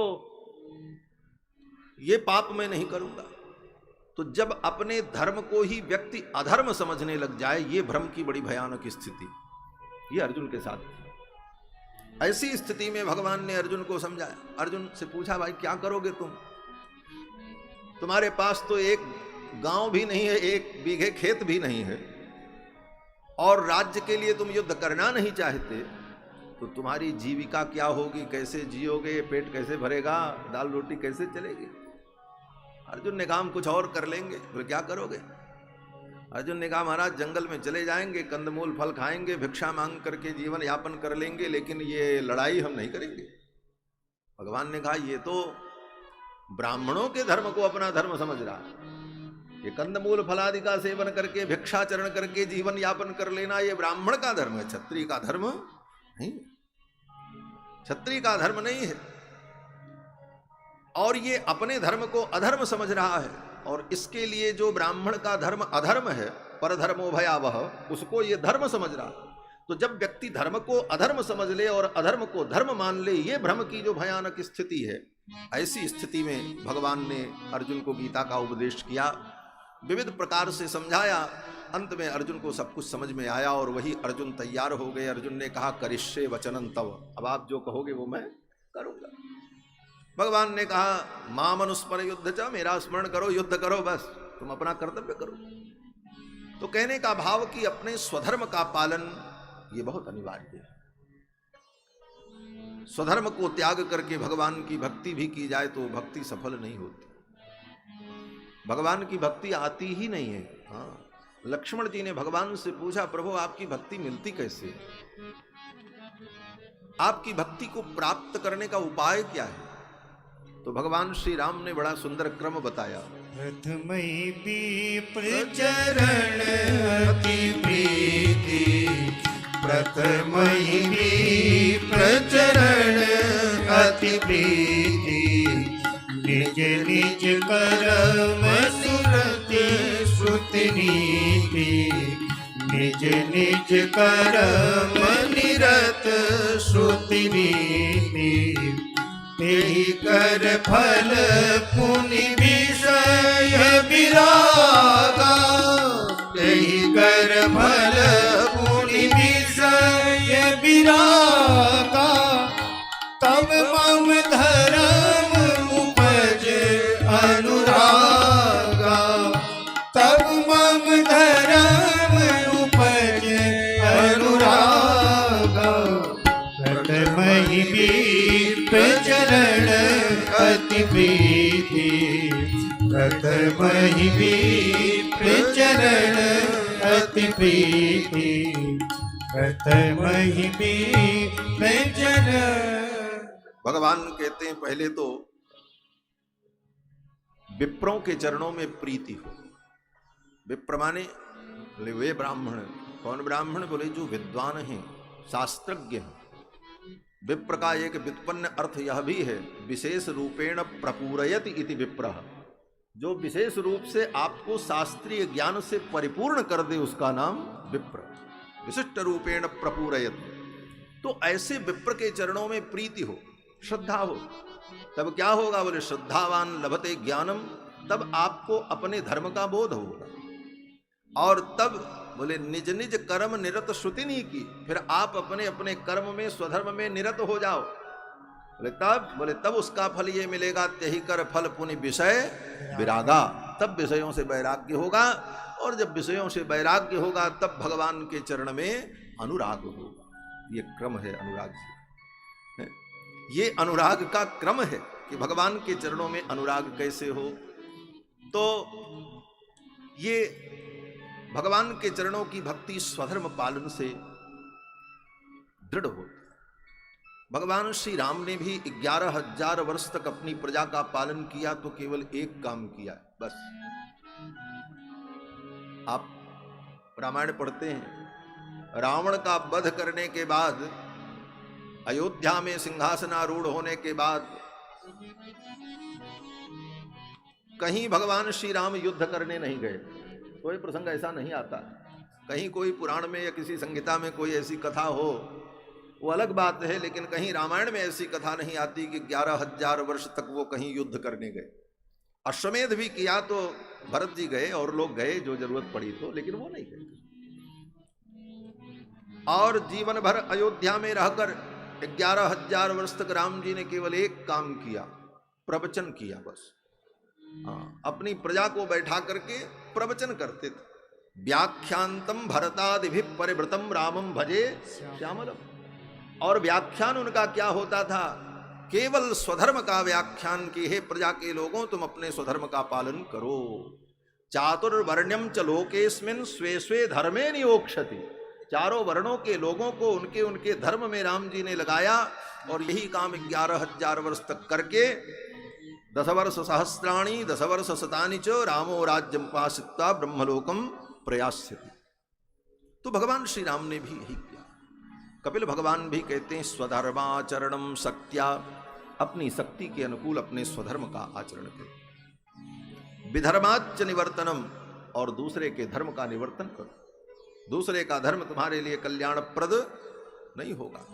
ये पाप मैं नहीं करूंगा। तो जब अपने धर्म को ही व्यक्ति अधर्म समझने लग जाए, ये भ्रम की बड़ी भयानक स्थिति ये अर्जुन के साथ थी। ऐसी स्थिति में भगवान ने अर्जुन को समझाया। अर्जुन से पूछा, भाई क्या करोगे तुम? तुम्हारे पास तो एक गांव भी नहीं है, 1 बीघे खेत भी नहीं है, और राज्य के लिए तुम युद्ध करना नहीं चाहते, तो तुम्हारी जीविका क्या होगी? कैसे जियोगे? पेट कैसे भरेगा? दाल रोटी कैसे चलेगी? अर्जुन ने कहा हम कुछ और कर लेंगे। बोले क्या करोगे? अर्जुन ने कहा महाराज जंगल में चले जाएंगे, कंदमूल फल खाएंगे, भिक्षा मांग करके जीवन यापन कर लेंगे, लेकिन ये लड़ाई हम नहीं करेंगे। भगवान ने कहा ये तो ब्राह्मणों के धर्म को अपना धर्म समझ रहा है। ये कंदमूल फलादि का सेवन करके, भिक्षाचरण करके जीवन यापन कर लेना, ये ब्राह्मण का धर्म है, क्षत्रिय का धर्म नहीं। क्षत्रिय का धर्म नहीं है। और ये अपने धर्म को अधर्म समझ रहा है, और इसके लिए जो ब्राह्मण का धर्म अधर्म है, परधर्मो भयावह, उसको ये धर्म समझ रहा है। तो जब व्यक्ति धर्म को अधर्म समझ ले और अधर्म को धर्म मान ले, ये भ्रम की जो भयानक स्थिति है, ऐसी स्थिति में भगवान ने अर्जुन को गीता का उपदेश किया, विविध प्रकार से समझाया। अंत में अर्जुन को सब कुछ समझ में आया, और वही अर्जुन तैयार हो गए। अर्जुन ने कहा करिष्ये वचनं तव, अब आप जो कहोगे वो मैं करूंगा। भगवान ने कहा मां मनुस्मर युद्ध च, मेरा स्मरण करो, युद्ध करो, बस तुम अपना कर्तव्य करो। तो कहने का भाव कि अपने स्वधर्म का पालन ये बहुत अनिवार्य है। स्वधर्म को त्याग करके भगवान की भक्ति भी की जाए तो भक्ति सफल नहीं होती। भगवान की भक्ति आती ही नहीं है। हाँ, लक्ष्मण जी ने भगवान से पूछा, प्रभु आपकी भक्ति मिलती कैसे? आपकी भक्ति को प्राप्त करने का उपाय क्या है? तो भगवान श्री राम ने बड़ा सुंदर क्रम बताया। प्रथमहि विप्र चरण अति प्रीति, प्रथमहि विप्र चरण अति प्रीति, निज निज कर्म सुरति श्रुति नीति, निज निज कर्म निरत श्रुति नीति, तेहि कर फल पुनि विषय विरागा, तेहि कर फल पुनि विषय विरागा, तब मम धर्म उपज अनुरागा, तब मम धर्म उपज अनुरागा, प्रथमहि विप्र चरण अति प्रीति, प्रथमहि विप्र चरण अति प्रीति, प्रथमहि विप्र चरण। भगवान कहते हैं पहले तो विप्रों के चरणों में प्रीति हो। विप्र माने बोले वे ब्राह्मण। कौन ब्राह्मण? बोले जो विद्वान हैं, शास्त्रज्ञ हैं। विप्र का एक व्युत्पन्न अर्थ यह भी है, विशेष रूपेण प्रपूरयति इति विप्रः, जो विशेष रूप से आपको शास्त्रीय ज्ञान से परिपूर्ण कर दे उसका नाम विप्र। विशिष्ट रूपेण प्रपूरयति, तो ऐसे विप्र के चरणों में प्रीति हो, श्रद्धा हो, तब क्या होगा? बोले श्रद्धावान लभते ज्ञानम, तब आपको अपने धर्म का बोध होगा। और तब बोले निज निज कर्म निरत श्रुति नहीं की, फिर आप अपने अपने कर्म में स्वधर्म में निरत हो जाओ। बोले तब उसका फल ये मिलेगा, त्यही कर फल पुनि विषय विरागा, तब विषयों से वैराग्य होगा। और जब विषयों से वैराग्य होगा तब भगवान के चरण में अनुराग होगा। ये क्रम है अनुराग से, ये अनुराग का क्रम है कि भगवान के चरणों में अनुराग कैसे हो। तो ये भगवान के चरणों की भक्ति स्वधर्म पालन से दृढ़ हो। भगवान श्री राम ने भी 11,000 वर्ष तक अपनी प्रजा का पालन किया तो केवल एक काम किया बस। आप रामायण पढ़ते हैं, रावण का वध करने के बाद, अयोध्या में सिंहासनारूढ़ होने के बाद, कहीं भगवान श्री राम युद्ध करने नहीं गए। कोई प्रसंग ऐसा नहीं आता। कहीं कोई पुराण में या किसी संहिता में कोई ऐसी कथा हो वो अलग बात है, लेकिन कहीं रामायण में ऐसी कथा नहीं आती कि 11,000 वर्ष तक वो कहीं युद्ध करने गए। अश्वमेध भी किया तो भरत जी गए और लोग गए जो जरूरत पड़ी तो, लेकिन वो नहीं गए। और जीवन भर अयोध्या में रहकर 11,000 वर्ष तक राम जी ने केवल एक काम किया, प्रवचन किया बस। अपनी प्रजा को बैठा करके प्रवचन करते थे। व्याख्यांतम भरतादिभि परिवृतम रामम भजे श्यामलम। और व्याख्यान उनका क्या होता था? केवल स्वधर्म का व्याख्यान की, हे प्रजा के लोगों तुम अपने स्वधर्म का पालन करो। चातुर्वर्ण्यम च लोकेस्मिन् स्वे स्वे धर्मे नियोक्षति। चारों वर्णों के लोगों को उनके उनके धर्म में राम जी ने लगाया। और यही काम 11,000 वर्ष तक करके 10 वर्ष सहस्राणि 10 वर्ष शतानि च रामो राज्यम पाशित्वा ब्रह्मलोकम प्रयास्यति। तो भगवान श्री राम ने भी यही किया। कपिल भगवान भी कहते हैं स्वधर्माचरणम शक्त्या, अपनी शक्ति के अनुकूल अपने स्वधर्म का आचरण करो। विधर्माच निवर्तनम, और दूसरे के धर्म का निवर्तन करो। दूसरे का धर्म तुम्हारे लिए कल्याणप्रद नहीं होगा।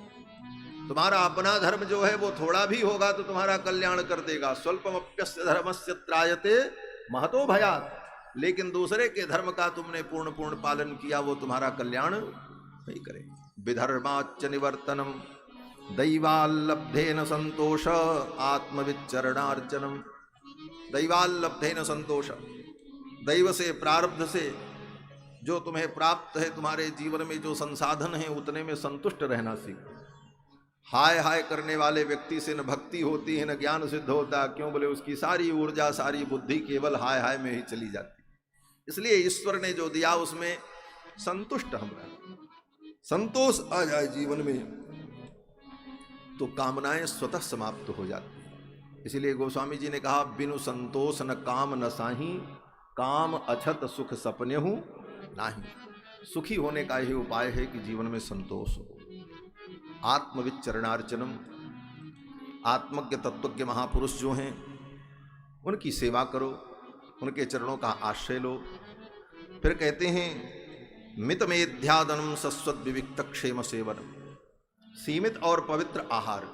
तुम्हारा अपना धर्म जो है वो थोड़ा भी होगा तो तुम्हारा कल्याण कर देगा। स्वल्पमप्यस्य धर्मस्य त्रायते महतो भयात्। लेकिन दूसरे के धर्म का तुमने पूर्ण पालन किया, वो तुम्हारा कल्याण नहीं करेगा। विधर्माच निवर्तनम दैवाल्लब्धेन संतोष आत्मविचरणार्चनम। दैवाल्लब्धेन संतोष, दैव से प्रारब्ध से जो तुम्हें प्राप्त है, तुम्हारे जीवन में जो संसाधन है उतने में संतुष्ट रहना सीखो। हाय हाय करने वाले व्यक्ति से न भक्ति होती है न ज्ञान सिद्ध होता। क्यों? बोले उसकी सारी ऊर्जा सारी बुद्धि केवल हाय हाय में ही चली जाती। इसलिए ईश्वर ने जो दिया उसमें संतुष्ट हम रहे। संतोष आ जाए जीवन में तो कामनाएं स्वतः समाप्त हो जाती हैं। इसीलिए गोस्वामी जी ने कहा, बिनु संतोष न काम न साही, काम अछत सुख सपने हूं नाही। सुखी होने का यही उपाय है कि जीवन में संतोष हो। आत्मविचरणार्चनम, आत्मज्ञ तत्वज्ञ महापुरुष जो हैं उनकी सेवा करो, उनके चरणों का आश्रय लो। फिर कहते हैं मित मेध्यादनम सस्वत विविक्त क्षेम सेवनम, सीमित और पवित्र आहार।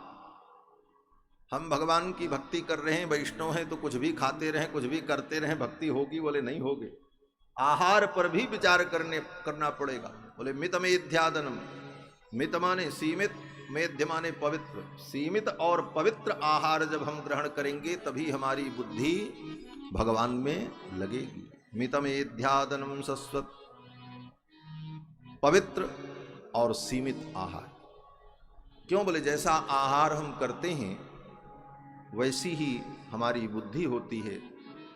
हम भगवान की भक्ति कर रहे हैं, वैष्णव हैं, तो कुछ भी खाते रहें, कुछ भी करते रहें, भक्ति होगी बोले नहीं होगी। आहार पर भी विचार करना पड़ेगा। बोले मित मेध्यादनम, मित माने सीमित, मेध्य माने पवित्र। सीमित और पवित्र आहार जब हम ग्रहण करेंगे तभी हमारी बुद्धि भगवान में लगेगी। मित मेध्यादनम सस्वत, पवित्र और सीमित आहार। क्यों? बोले जैसा आहार हम करते हैं वैसी ही हमारी बुद्धि होती है,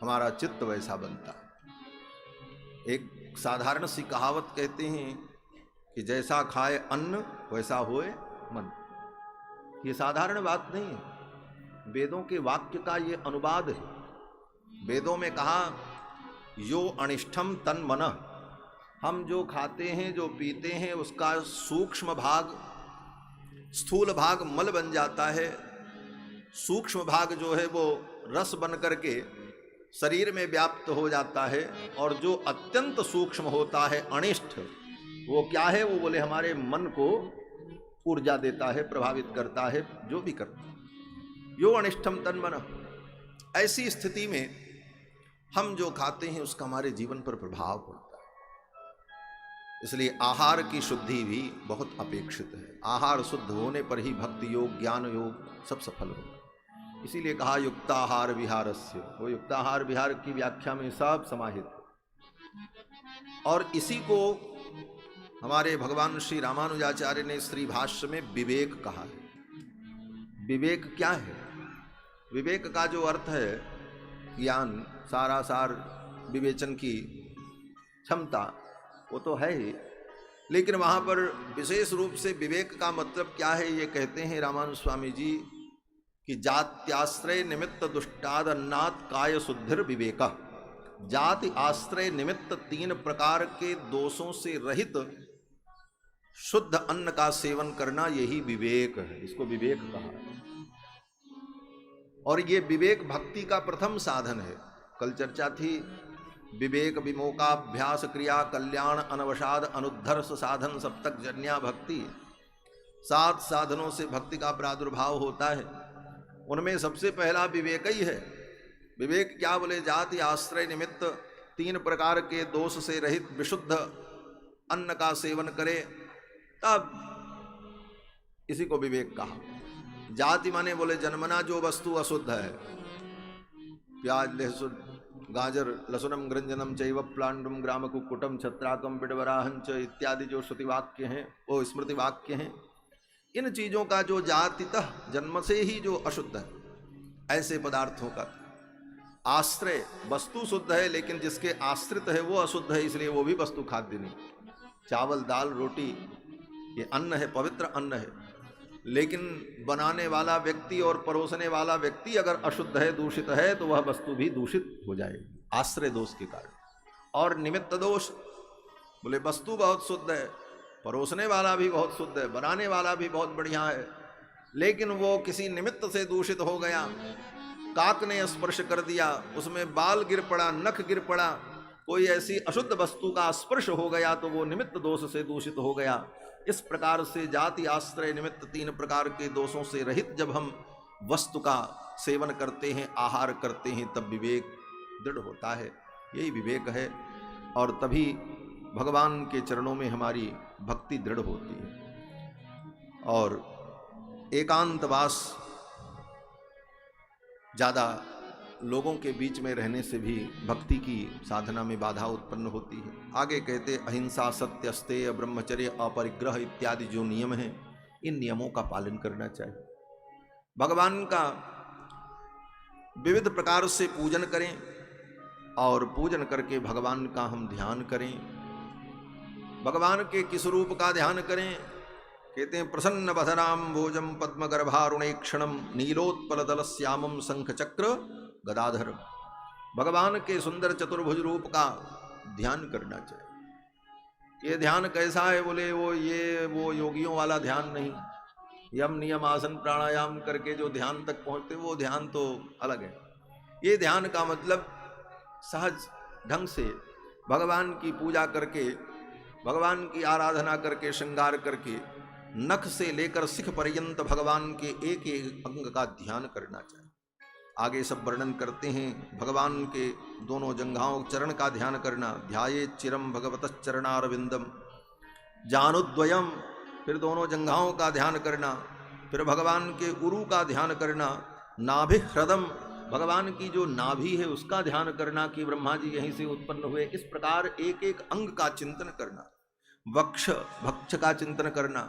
हमारा चित्त वैसा बनता है। एक साधारण सी कहावत कहते हैं कि जैसा खाए अन्न वैसा होए मन। ये साधारण बात नहीं है, वेदों के वाक्य का ये अनुवाद है। वेदों में कहा यो अनिष्ठम तन मनः, हम जो खाते हैं जो पीते हैं उसका सूक्ष्म भाग, स्थूल भाग मल बन जाता है, सूक्ष्म भाग जो है वो रस बन करके शरीर में व्याप्त हो जाता है, और जो अत्यंत सूक्ष्म होता है अनिष्ठ, वो क्या है? वो बोले हमारे मन को ऊर्जा देता है, प्रभावित करता है, जो भी करता है। यो अनिष्ठम तन मन। ऐसी स्थिति में हम जो खाते हैं उसका हमारे जीवन पर प्रभाव पड़ता है। इसलिए आहार की शुद्धि भी बहुत अपेक्षित है। आहार शुद्ध होने पर ही भक्ति योग, ज्ञान योग सब सफल होगा। इसीलिए कहा युक्ताहार विहारस्य, वो युक्ताहार विहार की व्याख्या में सब समाहित है। और इसी को हमारे भगवान श्री रामानुजाचार्य ने श्री भाष्य में विवेक कहा है। विवेक क्या है? विवेक का जो अर्थ है ज्ञान, सारा सार विवेचन की क्षमता, वो तो है ही, लेकिन वहाँ पर विशेष रूप से विवेक का मतलब क्या है ये कहते हैं रामानुज स्वामी जी कि जात्याश्रय निमित्त दुष्टाद अन्नात् काय शुद्धिर विवेक। जाति आश्रय निमित्त 3 प्रकार के दोषों से रहित शुद्ध अन्न का सेवन करना, यही विवेक है। इसको विवेक कहा है। और ये विवेक भक्ति का प्रथम साधन है। कल चर्चा थी विवेक विमोकाभ्यास क्रिया कल्याण अनवसाद अनुद्धर्ष साधन सप्तक जन्या भक्ति। 7 साधनों से भक्ति का प्रादुर्भाव होता है, उनमें सबसे पहला विवेक ही है। विवेक क्या? बोले जाति आश्रय निमित्त 3 प्रकार के दोष से रहित विशुद्ध अन्न का सेवन करे, तब इसी को विवेक कहा। जाति माने बोले जन्मना जो वस्तु अशुद्ध है, प्याज लहसुन गाजर लसुनम गृंजनम चैव प्लांडुम ग्राम कुक्कुटम छत्राकम बिडवराहंच इत्यादि जो श्रुति वाक्य हैं, वो स्मृति वाक्य हैं। इन चीजों का जो जातितः जन्म से ही जो अशुद्ध है, ऐसे पदार्थों का आश्रय, वस्तु शुद्ध है लेकिन जिसके आश्रित है वो अशुद्ध है, इसलिए वो भी वस्तु खाद्य नहीं। चावल दाल रोटी ये अन्न है, पवित्र अन्न है, लेकिन बनाने वाला व्यक्ति और परोसने वाला व्यक्ति अगर अशुद्ध है, दूषित है, तो वह वस्तु भी दूषित हो जाएगी आश्रय दोष के कारण। और निमित्त दोष, बोले वस्तु बहुत शुद्ध है, परोसने वाला भी बहुत शुद्ध है, बनाने वाला भी बहुत बढ़िया है, लेकिन वो किसी निमित्त से दूषित हो गया। काक ने स्पर्श कर दिया, उसमें बाल गिर पड़ा, नख गिर पड़ा, कोई ऐसी अशुद्ध वस्तु का स्पर्श हो गया तो वो निमित्त दोष से दूषित हो गया। इस प्रकार से जाति आश्रय निमित्त 3 प्रकार के दोषों से रहित जब हम वस्तु का सेवन करते हैं, आहार करते हैं, तब विवेक दृढ़ होता है। यही विवेक है, और तभी भगवान के चरणों में हमारी भक्ति दृढ़ होती है। और एकांतवास, ज़्यादा लोगों के बीच में रहने से भी भक्ति की साधना में बाधा उत्पन्न होती है। आगे कहते अहिंसा, सत्य, अस्तेय, ब्रह्मचर्य, अपरिग्रह इत्यादि जो नियम हैं, इन नियमों का पालन करना चाहिए। भगवान का विविध प्रकार से पूजन करें, और पूजन करके भगवान का हम ध्यान करें। भगवान के किस रूप का ध्यान करें? कहते हैं प्रसन्न बधराम भोजम पद्म गर्भारुणेक्षणम नीलोत्पल दल श्यामम शंख चक्र गदाधर। भगवान के सुंदर चतुर्भुज रूप का ध्यान करना चाहिए। ये ध्यान कैसा है? बोले वो योगियों वाला ध्यान नहीं। यम नियम आसन प्राणायाम करके जो ध्यान तक पहुंचते वो ध्यान तो अलग है। ये ध्यान का मतलब सहज ढंग से भगवान की पूजा करके, भगवान की आराधना करके, श्रृंगार करके, नख से लेकर शिख पर्यंत भगवान के एक एक अंग का ध्यान करना चाहिए। आगे सब वर्णन करते हैं। भगवान के दोनों जंघाओं चरण का ध्यान करना, ध्याये चिरम भगवत चरणारविंदम जानुद्वयम, फिर दोनों जंघाओं का ध्यान करना, फिर भगवान के उरु का ध्यान करना, नाभि ह्रदम, भगवान की जो नाभि है उसका ध्यान करना कि ब्रह्मा जी यहीं से उत्पन्न हुए। इस प्रकार एक एक अंग का चिंतन करना, वक्ष भक्ष का चिंतन करना,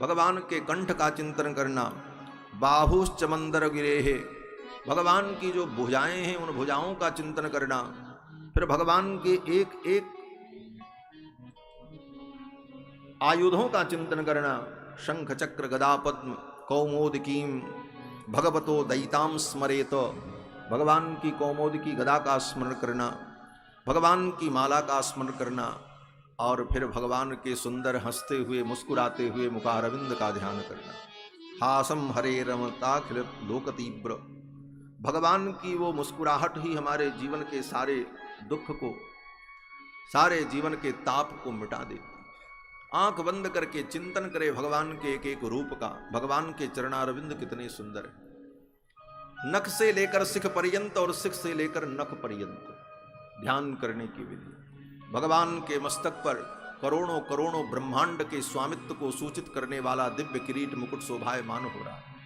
भगवान के कंठ का चिंतन करना, बाहुश्च मंदर गिरेहे, भगवान की जो भुजाएं हैं उन भुजाओं का चिंतन करना, फिर भगवान के एक एक आयुधों का चिंतन करना, शंख चक्र गदा पद्म कौमोदकीम भगवतो दयिताम स्मरेत, भगवान की कौमोदकी गदा का स्मरण करना, भगवान की माला का स्मरण करना, और फिर भगवान के सुंदर हंसते हुए मुस्कुराते हुए मुखारविंद का ध्यान करना। हासम हरे रमताखिल लोक तीव्र, भगवान की वो मुस्कुराहट ही हमारे जीवन के सारे दुख को, सारे जीवन के ताप को मिटा देती। आंख बंद करके चिंतन करे भगवान के एक एक रूप का। भगवान के चरणारविंद कितने सुंदर है। नख से लेकर शिख पर्यंत और शिख से लेकर नख पर्यंत ध्यान करने की विधि। भगवान के मस्तक पर करोड़ों करोड़ों ब्रह्मांड के स्वामित्व को सूचित करने वाला दिव्य किरीट मुकुट शोभायमान हो रहा है।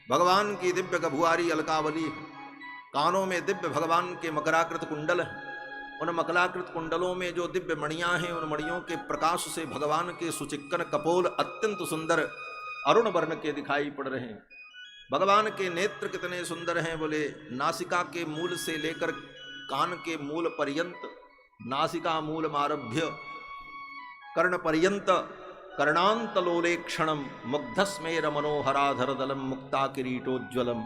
भगवान की दिव्य गभुआरी अलकावली, कानों में दिव्य भगवान के मकराकृत कुंडल है। उन मकलाकृत कुंडलों में जो दिव्य मणियां हैं, उन मणियों के प्रकाश से भगवान के सुचिक्कन कपोल अत्यंत सुंदर अरुण वर्ण के दिखाई पड़ रहे हैं। भगवान के नेत्र कितने सुंदर हैं। बोले नासिका के मूल से लेकर कान के मूल पर्यंत, नासिका मूल मारभ्य कर्ण पर्यंत कर्णांतलोलेक्षणम मुग्धस्मेर मनोहराधर दलम मुक्ता किरीटोज्ज्वलम।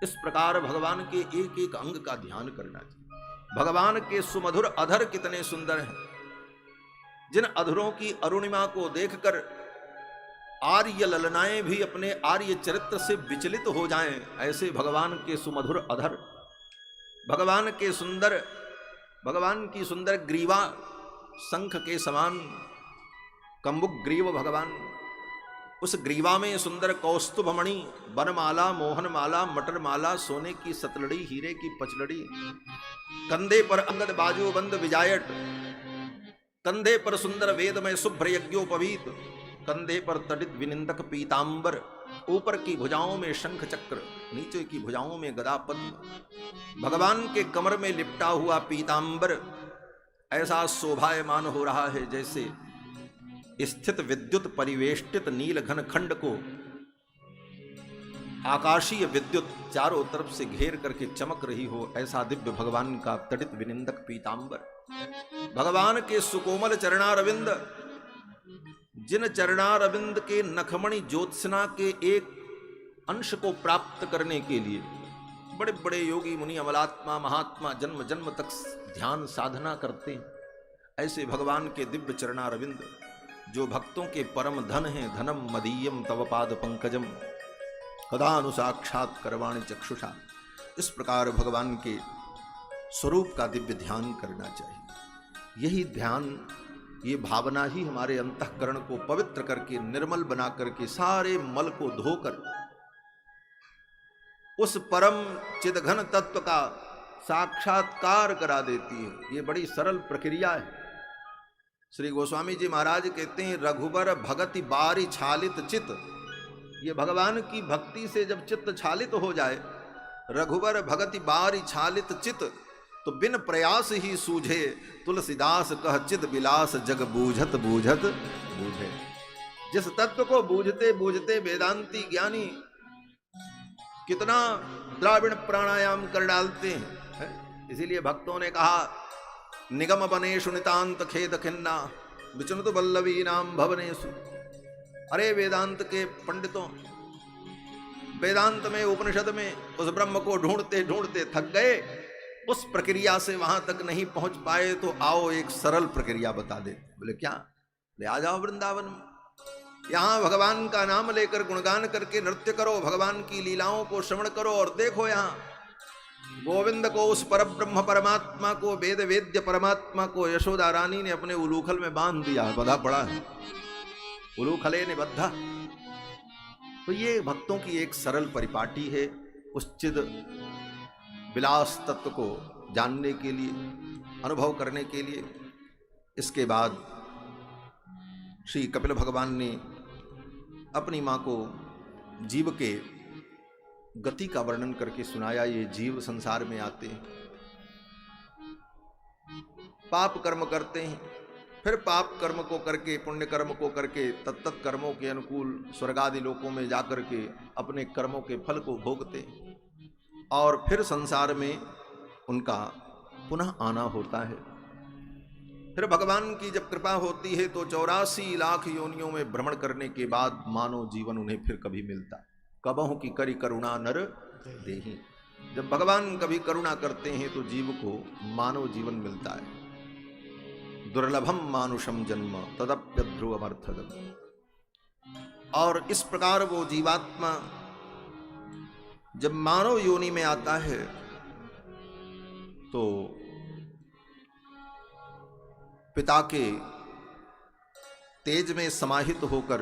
इस प्रकार भगवान के एक एक अंग का ध्यान करना चाहिए। भगवान के सुमधुर अधर कितने सुंदर हैं। जिन अधरों की अरुणिमा को देखकर आर्य ललनाएं भी अपने आर्य चरित्र से विचलित हो जाएं, ऐसे भगवान के सुमधुर अधर। भगवान की सुंदर ग्रीवा शंख के समान कंबुक ग्रीव भगवान, उस ग्रीवा में सुंदर कौस्तुभमणि, बनमाला, मोहनमाला, मटरमाला, सोने की सतलड़ी, हीरे की पचलड़ी, कंधे पर अंगद बाजूबंद विजायट, कंधे पर सुंदर वेदमय शुभ्र यज्ञोपवीत, कंधे पर तड़ित विनिंदक पीतांबर, ऊपर की भुजाओं में शंख चक्र, नीचे की भुजाओं में गदा पद्म। भगवान के कमर में लिपटा हुआ पीतांबर ऐसा शोभायमान हो रहा है जैसे स्थित विद्युत परिवेष्टित नील घन खंड को आकाशीय विद्युत चारों तरफ से घेर करके चमक रही हो, ऐसा दिव्य भगवान का तड़ित विनिंदक पीतांबर। भगवान के सुकोमल चरणारविंद, जिन चरणारविंद के नखमणि ज्योत्सना के एक अंश को प्राप्त करने के लिए बड़े बड़े योगी मुनि अमलात्मा महात्मा जन्म जन्म तक ध्यान साधना करते हैं, ऐसे भगवान के दिव्य चरणारविंद जो भक्तों के परम धन हैं। धनम मदीयम तव पाद पंकजम कदानु साक्षात करवाणि चक्षुषा। इस प्रकार भगवान के स्वरूप का दिव्य ध्यान करना चाहिए। यही ध्यान, ये भावना ही हमारे अंतःकरण को पवित्र करके, निर्मल बना करके, सारे मल को धोकर उस परम चिदघन तत्व का साक्षात्कार करा देती है। ये बड़ी सरल प्रक्रिया है। श्री गोस्वामी जी महाराज कहते हैं, रघुबर भगति बारी छालित चित। ये भगवान की भक्ति से जब चित्त छालित हो जाए, रघुबर भगति बारी छालित चित, तो बिन प्रयास ही सूझे तुलसीदास कह चित विलास जग बूझत बूझत बूझे। जिस तत्व को बूझते बूझते वेदांती ज्ञानी कितना द्राविण प्राणायाम कर डालते हैं, इसीलिए भक्तों ने कहा, निगम बनेषु नितांत खेद खिन्ना विचनुत वल्लवी नाम भवनेषु। अरे वेदांत के पंडितों, वेदांत में, उपनिषद में उस ब्रह्म को ढूंढते ढूंढते थक गए, उस प्रक्रिया से वहां तक नहीं पहुंच पाए, तो आओ एक सरल प्रक्रिया बता दे। बोले क्या? ले आ जाओ वृंदावन में, यहां भगवान का नाम लेकर गुणगान करके नृत्य करो, भगवान की लीलाओं को श्रवण करो, और देखो यहां गोविंद को, उस पर ब्रह्म परमात्मा को, वेद वेद्य परमात्मा को यशोदा रानी ने अपने उलूखल में बांध दिया, बधा पड़ा है, उलूखले ने बद्धा। तो ये भक्तों की एक सरल परिपाटी है उस चिद विलास तत्व को जानने के लिए, अनुभव करने के लिए। इसके बाद श्री कपिल भगवान ने अपनी मां को जीव के गति का वर्णन करके सुनाया। ये जीव संसार में आते हैं, पाप कर्म करते हैं, फिर पाप कर्म को करके, पुण्य कर्म को करके, तत्त कर्मों के अनुकूल स्वर्ग आदि लोकों में जाकर के अपने कर्मों के फल को भोगते हैं, और फिर संसार में उनका पुनः आना होता है। फिर भगवान की जब कृपा होती है तो 84 लाख योनियों में भ्रमण करने के बाद मानव जीवन उन्हें फिर कभी मिलता। कबहु की करी करुणा नर देहि। जब भगवान कभी करुणा करते हैं तो जीव को मानव जीवन मिलता है। दुर्लभम मानुषम जन्म तदप्यध्रुवमर्थदम। और इस प्रकार वो जीवात्मा जब मानव योनि में आता है तो पिता के तेज में समाहित होकर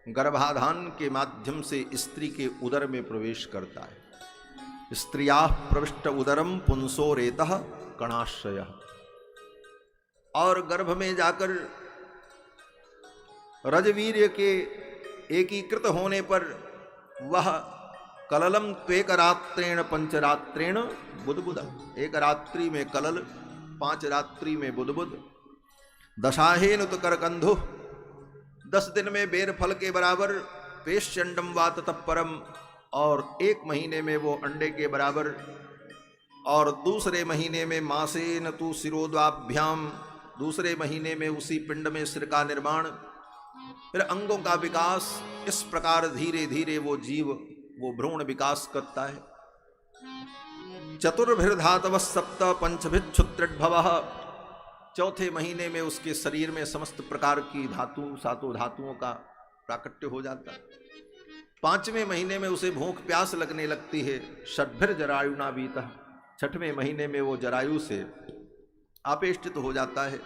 गर्भाधान के माध्यम से स्त्री के उदर में प्रवेश करता है। स्त्रिया प्रविष्ट उदरम पुंसो रेतः कणाश्रय। और गर्भ में जाकर रजवीर्य के एकीकृत होने पर वह कललम त्वेकरात्रेण पंचरात्रेण बुदबुद। एक रात्रि में कलल, 5 रात्रि में बुदबुद। दशाहेन तो करकंधु, 10 दिन में बेर फल के बराबर। पेशचंडम वात तत्परम, और 1 महीने में वो अंडे के बराबर। और दूसरे महीने में मासेन तु शिरोद्वाभ्याम, दूसरे महीने में उसी पिंड में सिर का निर्माण, फिर अंगों का विकास। इस प्रकार धीरे धीरे वो जीव वो भ्रूण विकास करता है। चतुर्भिर्धातव सप्त पंचभिक्षुत्रिभव। चौथे महीने में उसके शरीर में समस्त प्रकार की धातु, 7 धातुओं का प्राकट्य हो जाता है। 5वें महीने में उसे भूख प्यास लगने लगती है। षड्भिर जरायुना बीतः। 6वें महीने में वो जरायु से आपेष्टित हो जाता है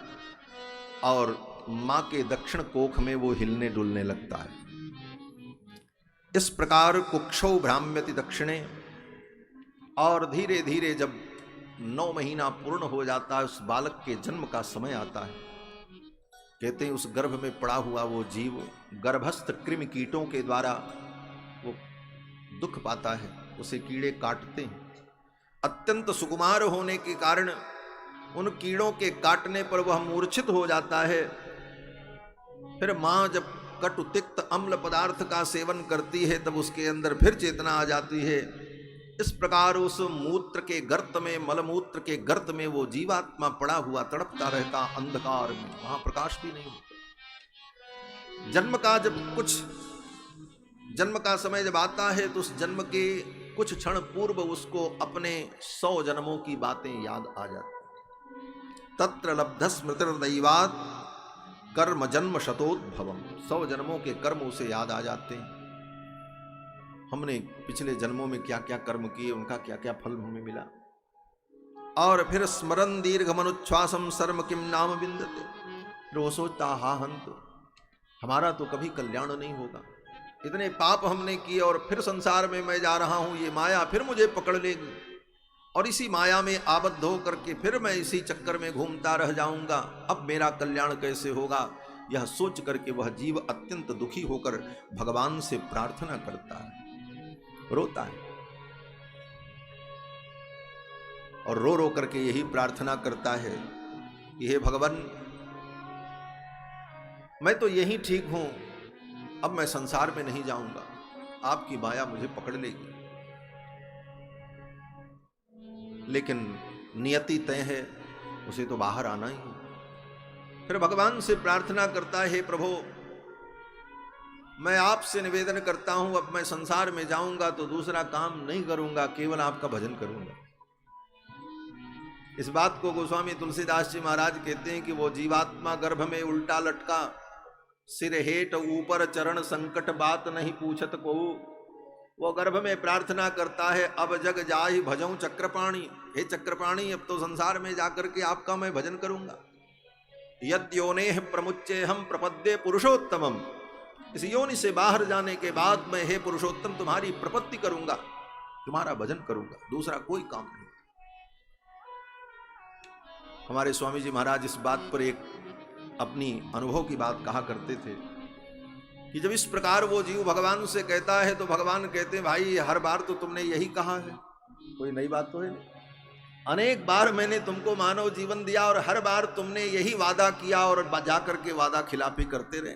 और मां के दक्षिण कोख में वो हिलने डुलने लगता है। इस प्रकार कुक्षौ भ्राम्यति दक्षिणे। और धीरे धीरे जब 9 महीना पूर्ण हो जाता है, उस बालक के जन्म का समय आता है। कहते हैं उस गर्भ में पड़ा हुआ वो जीव गर्भस्थ कृमि कीटों के द्वारा वो दुख पाता है, उसे कीड़े काटते हैं। अत्यंत सुकुमार होने के कारण उन कीड़ों के काटने पर वह मूर्छित हो जाता है। फिर मां जब कटु तिक्त अम्ल पदार्थ का सेवन करती है तब उसके अंदर फिर चेतना आ जाती है। इस प्रकार उस मूत्र के गर्त में, मलमूत्र के गर्त में वो जीवात्मा पड़ा हुआ तड़पता रहता अंधकार में, वहां प्रकाश भी नहीं होता। जन्म का समय जब आता है तो उस जन्म के कुछ क्षण पूर्व उसको अपने 100 जन्मों की बातें याद आ जाती। तत्र लब्ध स्मृतिर्दैवात् कर्म जन्म शतोद्भवम। 100 जन्मों के कर्म उसे याद आ जाते हैं। हमने पिछले जन्मों में क्या क्या कर्म किए, उनका क्या क्या फल हमें मिला। और फिर स्मरण दीर्घ मनुच्छ्वासम सर्म किम नाम विंदते। फिर वो सोचता हा हंत, हमारा तो कभी कल्याण नहीं होगा। इतने पाप हमने किए और फिर संसार में मैं जा रहा हूं, ये माया फिर मुझे पकड़ लेगी और इसी माया में आबद्ध होकर के फिर मैं इसी चक्कर में घूमता रह जाऊंगा। अब मेरा कल्याण कैसे होगा? यह सोच करके वह जीव अत्यंत दुखी होकर भगवान से प्रार्थना करता है, रोता है और रो रो करके यही प्रार्थना करता है कि हे भगवान, मैं तो यही ठीक हूं, अब मैं संसार में नहीं जाऊंगा, आपकी माया मुझे पकड़ लेगी। लेकिन नियति तय है, उसे तो बाहर आना ही है। फिर भगवान से प्रार्थना करता है, हे प्रभु मैं आपसे निवेदन करता हूं, अब मैं संसार में जाऊंगा तो दूसरा काम नहीं करूंगा, केवल आपका भजन करूंगा। इस बात को गोस्वामी तुलसीदास जी महाराज कहते हैं कि वो जीवात्मा गर्भ में उल्टा लटका, सिर हेठ ऊपर चरण संकट बात नहीं पूछत को। वो गर्भ में प्रार्थना करता है, अब जग जाहि भजऊं चक्रपाणी, हे चक्रपाणी अब तो संसार में जाकर के आपका मैं भजन करूंगा। यद्योनेह प्रमुच्चे हम प्रपद्ये पुरुषोत्तमम, इस योनि से बाहर जाने के बाद मैं हे पुरुषोत्तम तुम्हारी प्रपत्ति करूंगा, तुम्हारा भजन करूंगा, दूसरा कोई काम नहीं। हमारे स्वामी जी महाराज इस बात पर एक अपनी अनुभव की बात कहा करते थे कि जब इस प्रकार वो जीव भगवान से कहता है तो भगवान कहते हैं, भाई हर बार तो तुमने यही कहा है, कोई नई बात तो है नहीं। अनेक बार मैंने तुमको मानव जीवन दिया और हर बार तुमने यही वादा किया और जाकर के वादा खिलाफी करते रहे।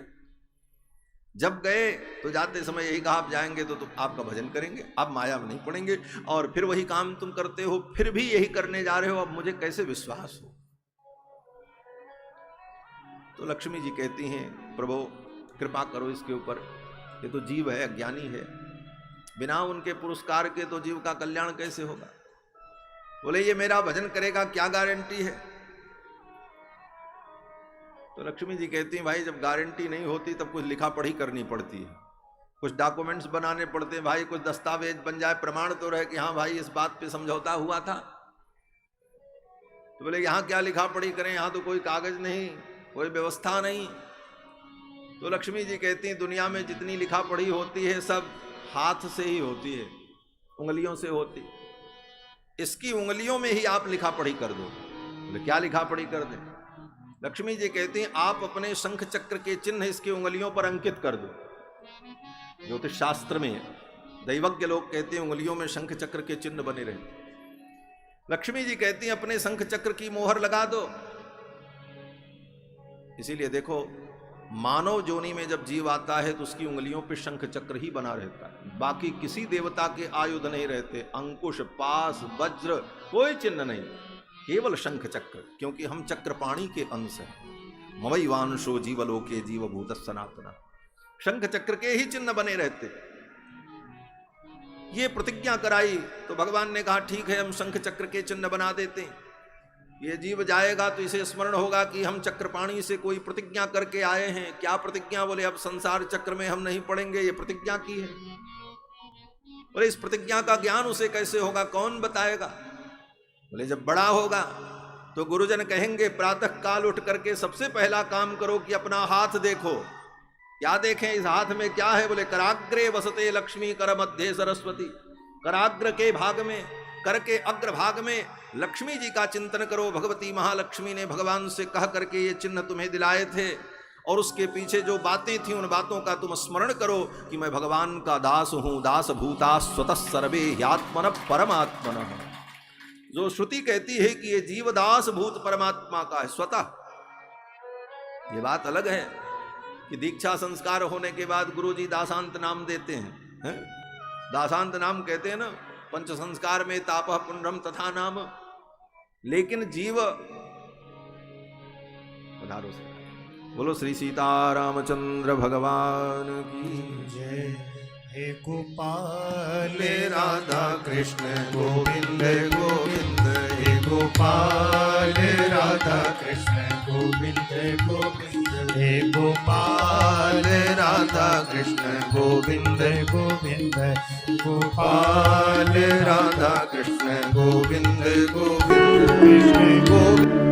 जब गए तो जाते समय यही कहा, आप जाएंगे तो तुम आपका भजन करेंगे, आप माया में नहीं पड़ेंगे, और फिर वही काम तुम करते हो, फिर भी यही करने जा रहे हो, अब मुझे कैसे विश्वास हो। तो लक्ष्मी जी कहती हैं, प्रभु कृपा करो इसके ऊपर, ये तो जीव है, अज्ञानी है, बिना उनके पुरस्कार के तो जीव का कल्याण कैसे होगा। बोले ये मेरा भजन करेगा, क्या गारंटी है। तो लक्ष्मी जी कहती हैं, भाई जब गारंटी नहीं होती तब कुछ लिखा पढ़ी करनी पड़ती है, कुछ डॉक्यूमेंट्स बनाने पड़ते हैं, भाई कुछ दस्तावेज बन जाए, प्रमाण तो रहे कि हाँ भाई इस बात पे समझौता हुआ था। तो बोले यहाँ क्या लिखा पढ़ी करें, यहाँ तो कोई कागज नहीं, कोई व्यवस्था नहीं। तो लक्ष्मी जी कहती हैं, दुनिया में जितनी लिखा पढ़ी होती है सब हाथ से ही होती है, उंगलियों से होती, इसकी उंगलियों में ही आप लिखा पढ़ी कर दो। बोले क्या लिखा पढ़ी कर दें। लक्ष्मी जी कहती हैं, आप अपने शंख चक्र के चिन्ह इसकी उंगलियों पर अंकित कर दो। ज्योतिष शास्त्र में दैवज्ञ लोग कहते हैं उंगलियों में शंख चक्र के चिन्ह बने रहे। लक्ष्मी जी कहती हैं, अपने शंख चक्र की मोहर लगा दो। इसीलिए देखो मानव जोनि में जब जीव आता है तो उसकी उंगलियों पे शंख चक्र ही बना रहता है, बाकी किसी देवता के आयुध नहीं रहते, अंकुश पास वज्र कोई चिन्ह नहीं, केवल शंख चक्र, क्योंकि हम चक्रपाणी के अंश हैं। मवैवांशो जीवलोके जीवभूत सनातना, शंख चक्र के ही चिन्ह बने रहते। ये प्रतिज्ञा कराई तो भगवान ने कहा ठीक है हम शंख चक्र के चिन्ह बना देते हैं। ये जीव जाएगा तो इसे स्मरण होगा कि हम चक्रपाणी से कोई प्रतिज्ञा करके आए हैं। क्या प्रतिज्ञा। बोले अब संसार चक्र में हम नहीं पड़ेंगे, ये प्रतिज्ञा की है। बोले इस प्रतिज्ञा का ज्ञान उसे कैसे होगा, कौन बताएगा। बोले जब बड़ा होगा तो गुरुजन कहेंगे प्रातः काल उठ करके सबसे पहला काम करो कि अपना हाथ देखो। क्या देखें, इस हाथ में क्या है। बोले कराग्रे वसते लक्ष्मी कर मध्य सरस्वती। कराग्र के भाग में, कर के अग्र भाग में लक्ष्मी जी का चिंतन करो। भगवती महालक्ष्मी ने भगवान से कह करके ये चिन्ह तुम्हें दिलाए थे और उसके पीछे जो बातें थी उन बातों का तुम स्मरण करो कि मैं भगवान का दास हूं। दास भूता स्वतः सर्वे ह्यात्मन परमात्मन। जो श्रुति कहती है कि ये जीव दास भूत परमात्मा का है स्वतः। ये बात अलग है कि दीक्षा संस्कार होने के बाद गुरुजी दासांत नाम देते हैं, दासांत नाम कहते हैं ना, पंच संस्कार में तापः पुण्यम तथा नाम। लेकिन जीव पधारो से बोलो श्री सीतारामचंद्र भगवान की जय। हे गोपाल राधा कृष्ण गोविंद गोविंद। हे गोपाल राधा कृष्ण गोविंद गोविंद। हे गोपाल राधा कृष्ण गोविंद गोविंद। गोपाल राधा कृष्ण गोविंद गोविंद। कृष्ण गोविंद।